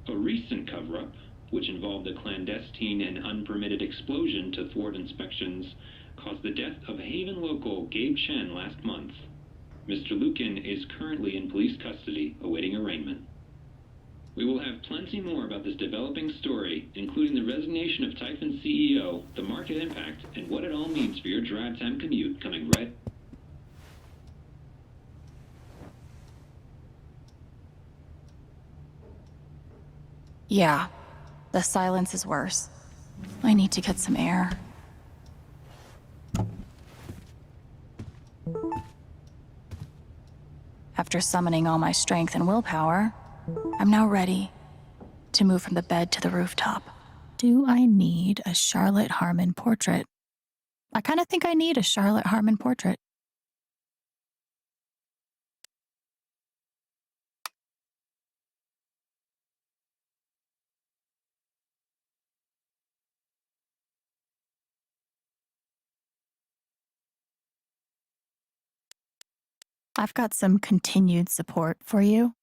A recent cover-up, which involved a clandestine and unpermitted explosion to thwart inspections, caused the death of Haven local Gabe Chen last month. Mr. Lucan is currently in police custody, awaiting arraignment. We will have plenty more about this developing story, including the resignation of Typhon CEO, the market impact, and what it all means for your drive time commute, coming right. Yeah, the silence is worse. I need to get some air. After summoning all my strength and willpower, I'm now ready to move from the bed to the rooftop. Do I need a Charlotte Harmon portrait? I kind of think I need a Charlotte Harmon portrait. I've got some continued support for you.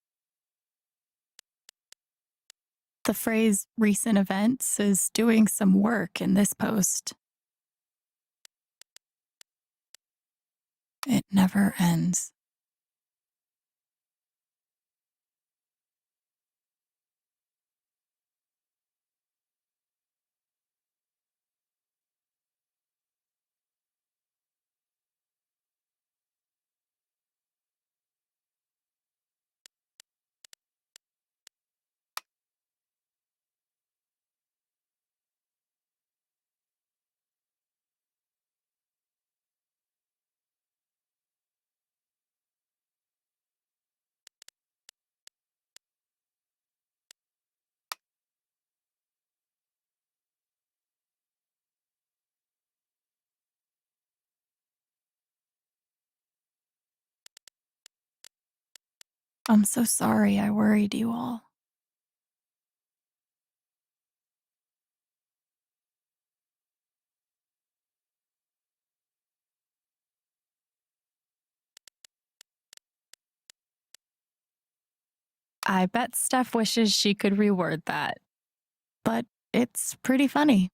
The phrase recent events is doing some work in this post. It never ends. I'm so sorry I worried you all. I bet Steph wishes she could reword that, but it's pretty funny.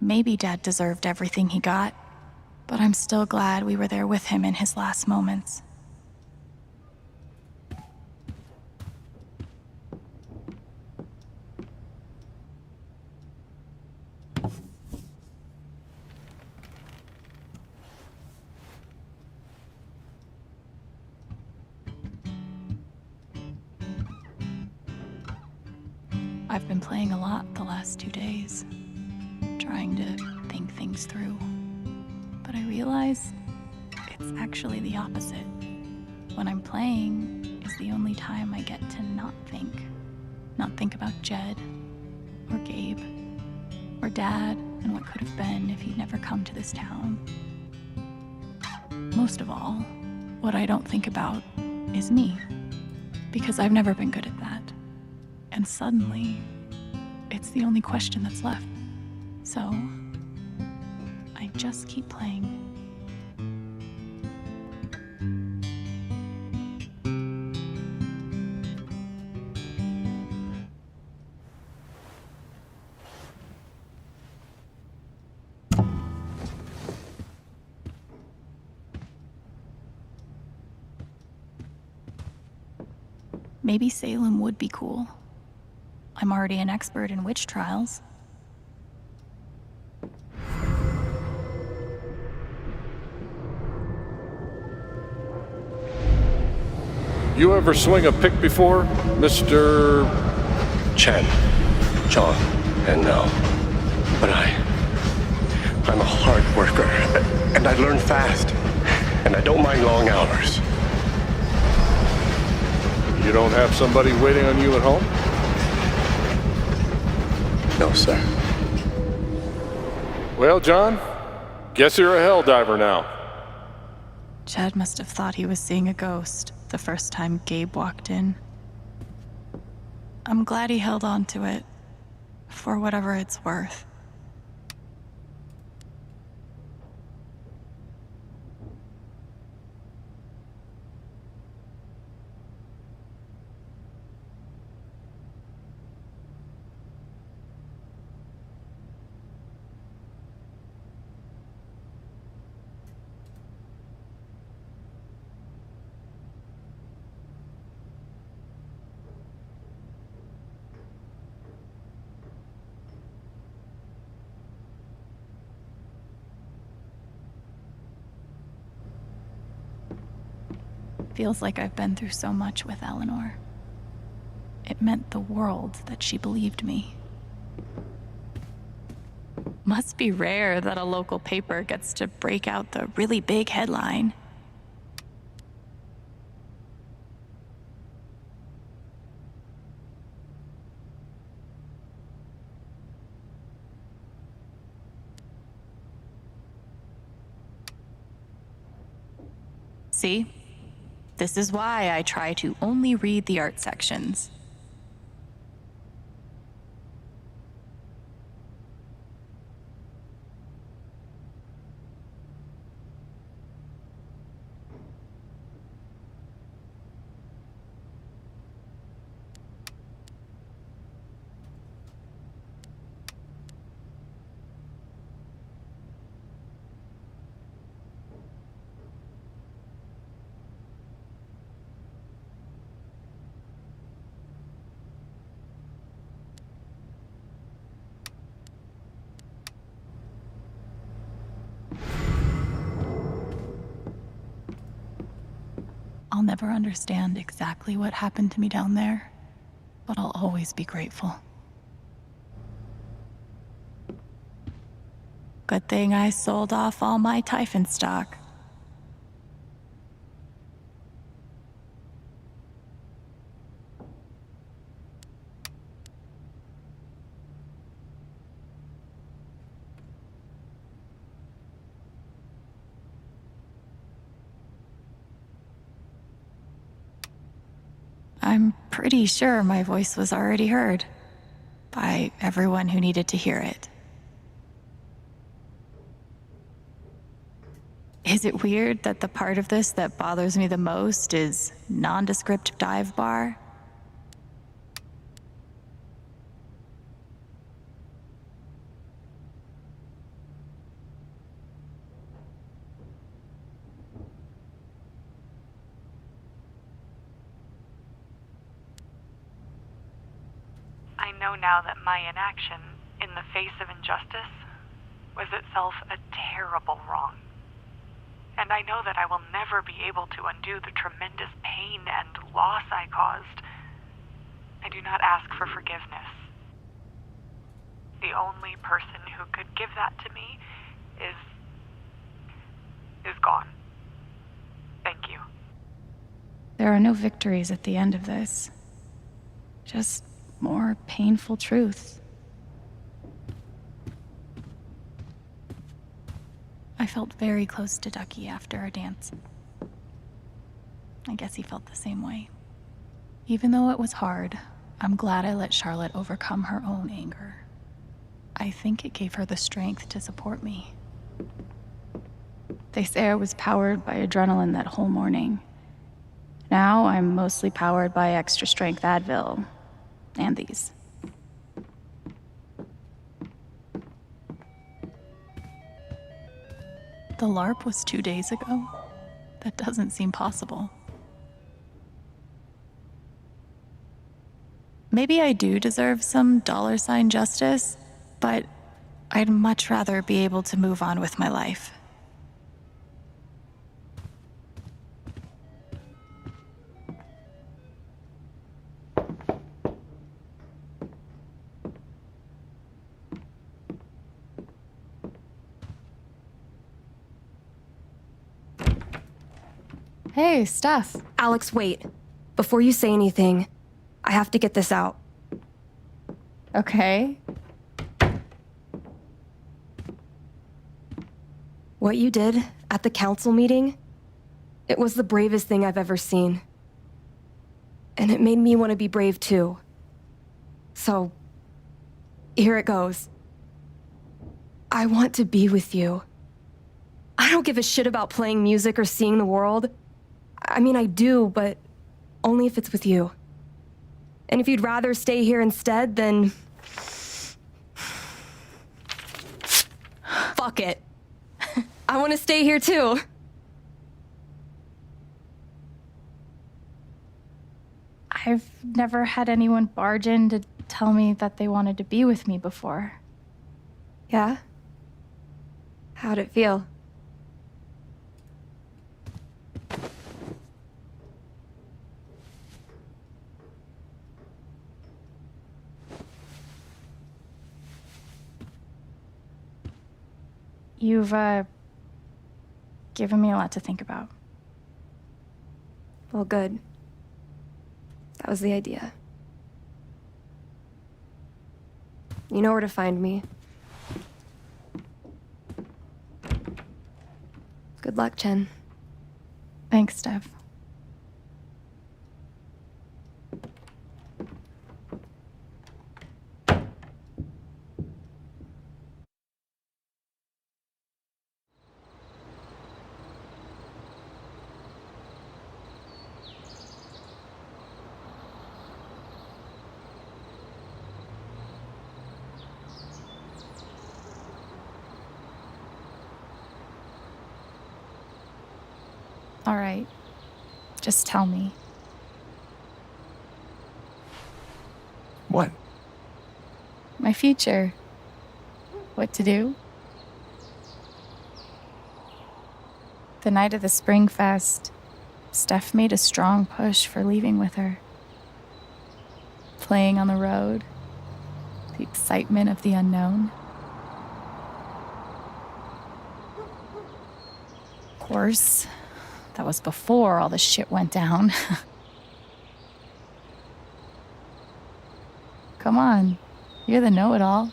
maybe Dad deserved everything he got, but I'm still glad we were there with him in his last moments. I've been playing a lot the last 2 days, trying to think things through. But I realize it's actually the opposite. When I'm playing is the only time I get to not think. Not think about Jed, or Gabe, or Dad, and what could have been if he'd never come to this town. Most of all, what I don't think about is me, because I've never been good at that. And suddenly, it's the only question that's left. So, I just keep playing. Maybe Salem would be cool. I'm already an expert in witch trials. You ever swing a pick before, Mr. Chen, John, and no. But I'm a hard worker, and I learn fast, and I don't mind long hours. You don't have somebody waiting on you at home? No, sir. Well, John, guess you're a hell diver now. Chad must have thought he was seeing a ghost the first time Gabe walked in. I'm glad he held on to it, for whatever it's worth. Feels like I've been through so much with Eleanor. It meant the world that she believed me. Must be rare that a local paper gets to break out the really big headline. See? This is why I try to only read the art sections. I'll never understand exactly what happened to me down there, but I'll always be grateful. Good thing I sold off all my Typhon stock. I'm pretty sure my voice was already heard by everyone who needed to hear it. Is it weird that the part of this that bothers me the most is nondescript dive bar? know now that my inaction, in the face of injustice, was itself a terrible wrong. And I know that I will never be able to undo the tremendous pain and loss I caused. I do not ask for forgiveness. The only person who could give that to me is gone. Thank you. There are no victories at the end of this. Just more painful truth. I felt very close to Ducky after our dance. I guess he felt the same way. Even though it was hard, I'm glad I let Charlotte overcome her own anger. I think it gave her the strength to support me. They say I was powered by adrenaline that whole morning. Now I'm mostly powered by extra strength Advil and these. The LARP was 2 days ago? That doesn't seem possible. Maybe I do deserve some $ justice, but I'd much rather be able to move on with my life. Hey, Steph. Alex, wait. Before you say anything, I have to get this out. Okay. What you did at the council meeting, it was the bravest thing I've ever seen. And it made me want to be brave too. So, here it goes. I want to be with you. I don't give a shit about playing music or seeing the world. I mean, I do, but only if it's with you. And if you'd rather stay here instead, then... fuck it. I want to stay here too. I've never had anyone barge in to tell me that they wanted to be with me before. Yeah? How'd it feel? You've, given me a lot to think about. Well, good. That was the idea. You know where to find me. Good luck, Chen. Thanks, Steph. All right. Just tell me. What? My future. What to do? The night of the Spring Fest, Steph made a strong push for leaving with her. Playing on the road, the excitement of the unknown. Of course, that was before all the shit went down. Come on, you're the know-it-all.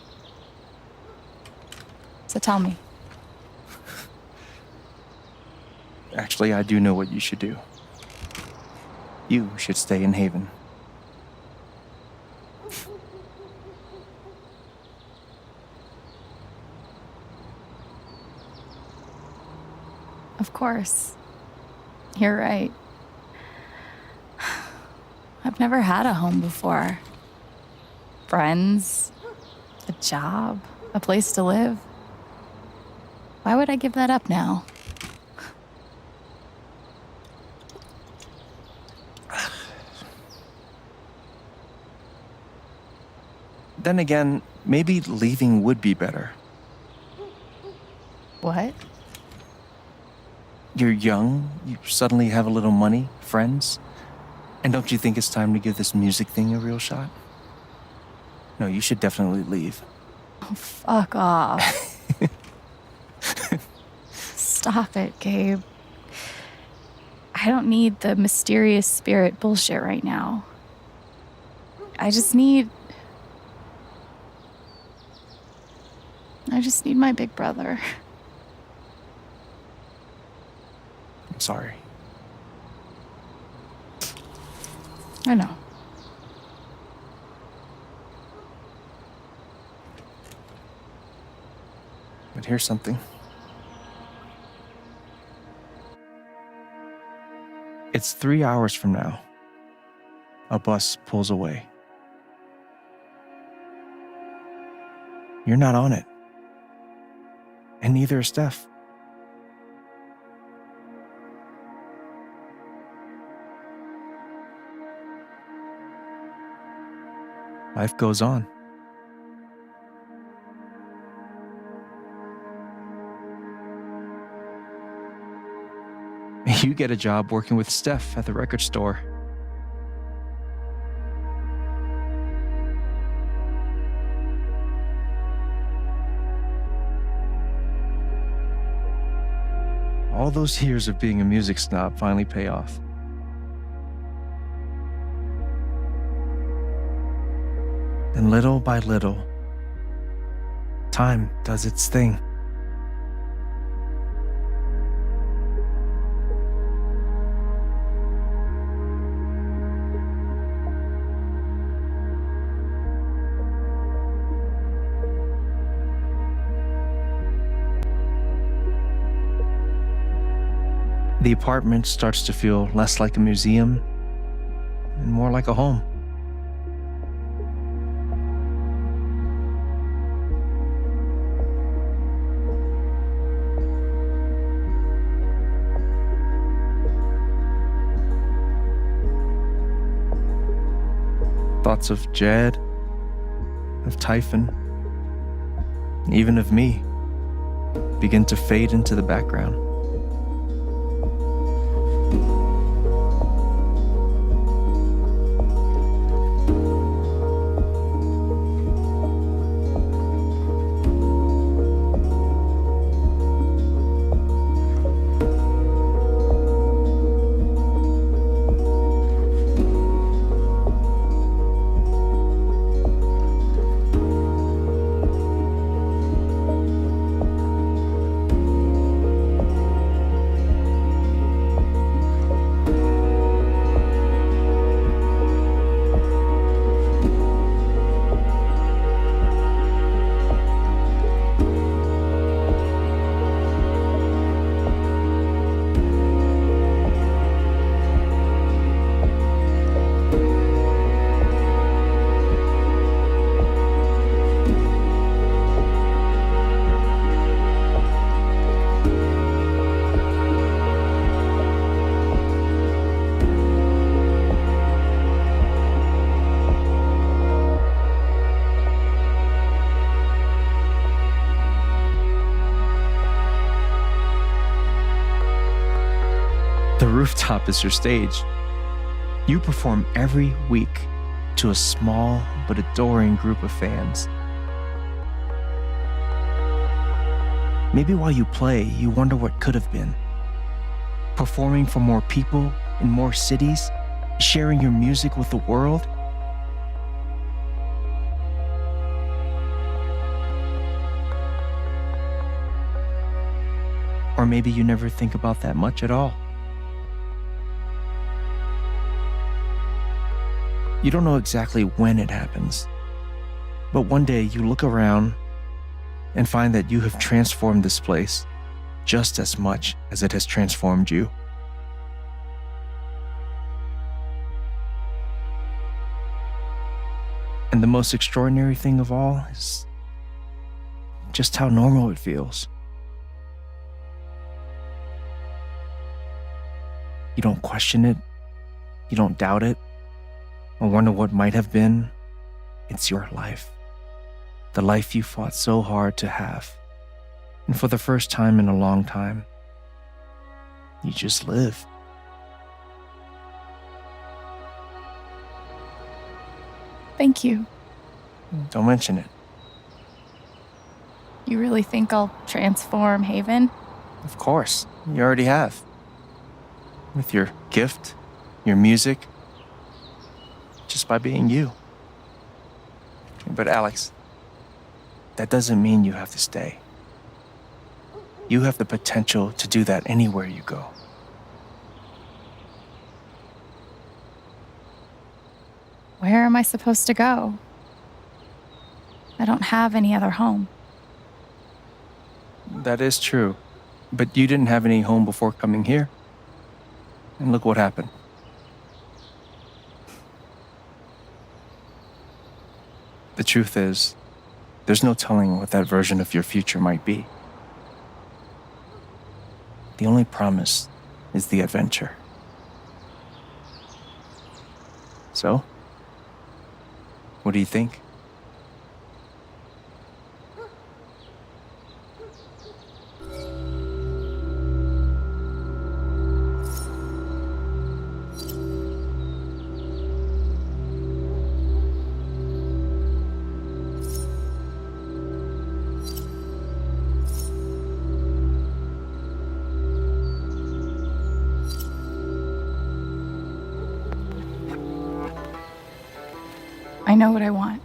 So tell me. Actually, I do know what you should do. You should stay in Haven. Of course. You're right. I've never had a home before. Friends, a job, a place to live. Why would I give that up now? Then again, maybe leaving would be better. What? You're young, you suddenly have a little money, friends. And don't you think it's time to give this music thing a real shot? No, you should definitely leave. Oh, fuck off. Stop it, Gabe. I don't need the mysterious spirit bullshit right now. I just need my big brother. I'm sorry. I know. But here's something. It's 3 hours from now. A bus pulls away. You're not on it. And neither is Steph. Life goes on. You get a job working with Steph at the record store. All those years of being a music snob finally pay off. And little by little, time does its thing. The apartment starts to feel less like a museum and more like a home. Thoughts of Jed, of Typhon, even of me begin to fade into the background. The rooftop is your stage. You perform every week to a small but adoring group of fans. Maybe while you play, you wonder what could have been. Performing for more people in more cities, sharing your music with the world. Or maybe you never think about that much at all. You don't know exactly when it happens, but one day you look around and find that you have transformed this place just as much as it has transformed you. And the most extraordinary thing of all is just how normal it feels. You don't question it, you don't doubt it, or wonder what might have been. It's your life. The life you fought so hard to have. And for the first time in a long time, you just live. Thank you. Don't mention it. You really think I'll transform Haven? Of course, you already have. With your gift, your music, just by being you. But Alex, that doesn't mean you have to stay. You have the potential to do that anywhere you go. Where am I supposed to go? I don't have any other home. That is true. But you didn't have any home before coming here. And look what happened. The truth is, there's no telling what that version of your future might be. The only promise is the adventure. So, what do you think? I know what I want.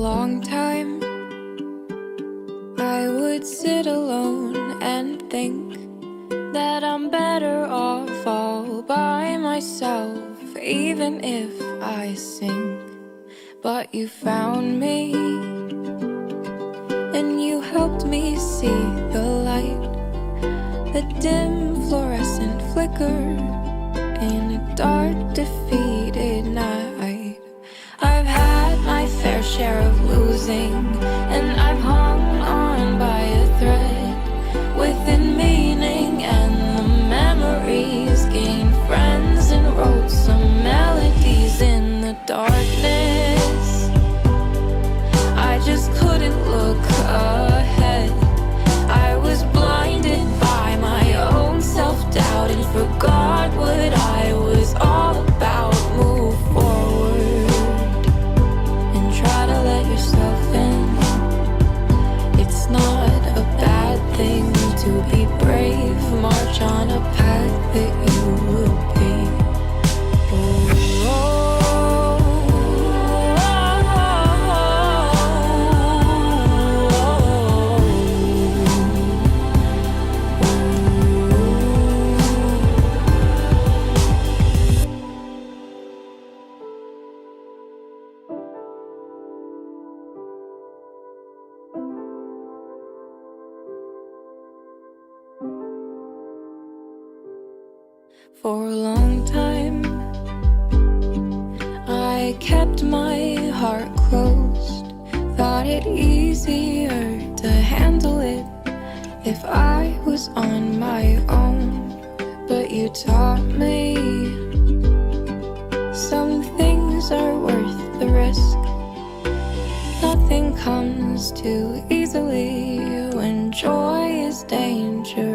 long time, I would sit alone and think that I'm better off all by myself, even if I sink. But you found me, and you helped me see the light, the dim fluorescent flicker in a dark, defeated night. I've had my fair share of losing, and I've hung on by a thread within meaning, and the memories gained friends and wrote some melodies in the darkness. I just couldn't look ahead. I was blinded by my own self-doubt and forgot what I was all about. Move forward and try to let yourself in. It's not a bad thing to be brave. March on a path that you will be. For a long time, I kept my heart closed. Thought it easier to handle it if I was on my own. But you taught me some things are worth the risk. Nothing comes too easily when joy is dangerous.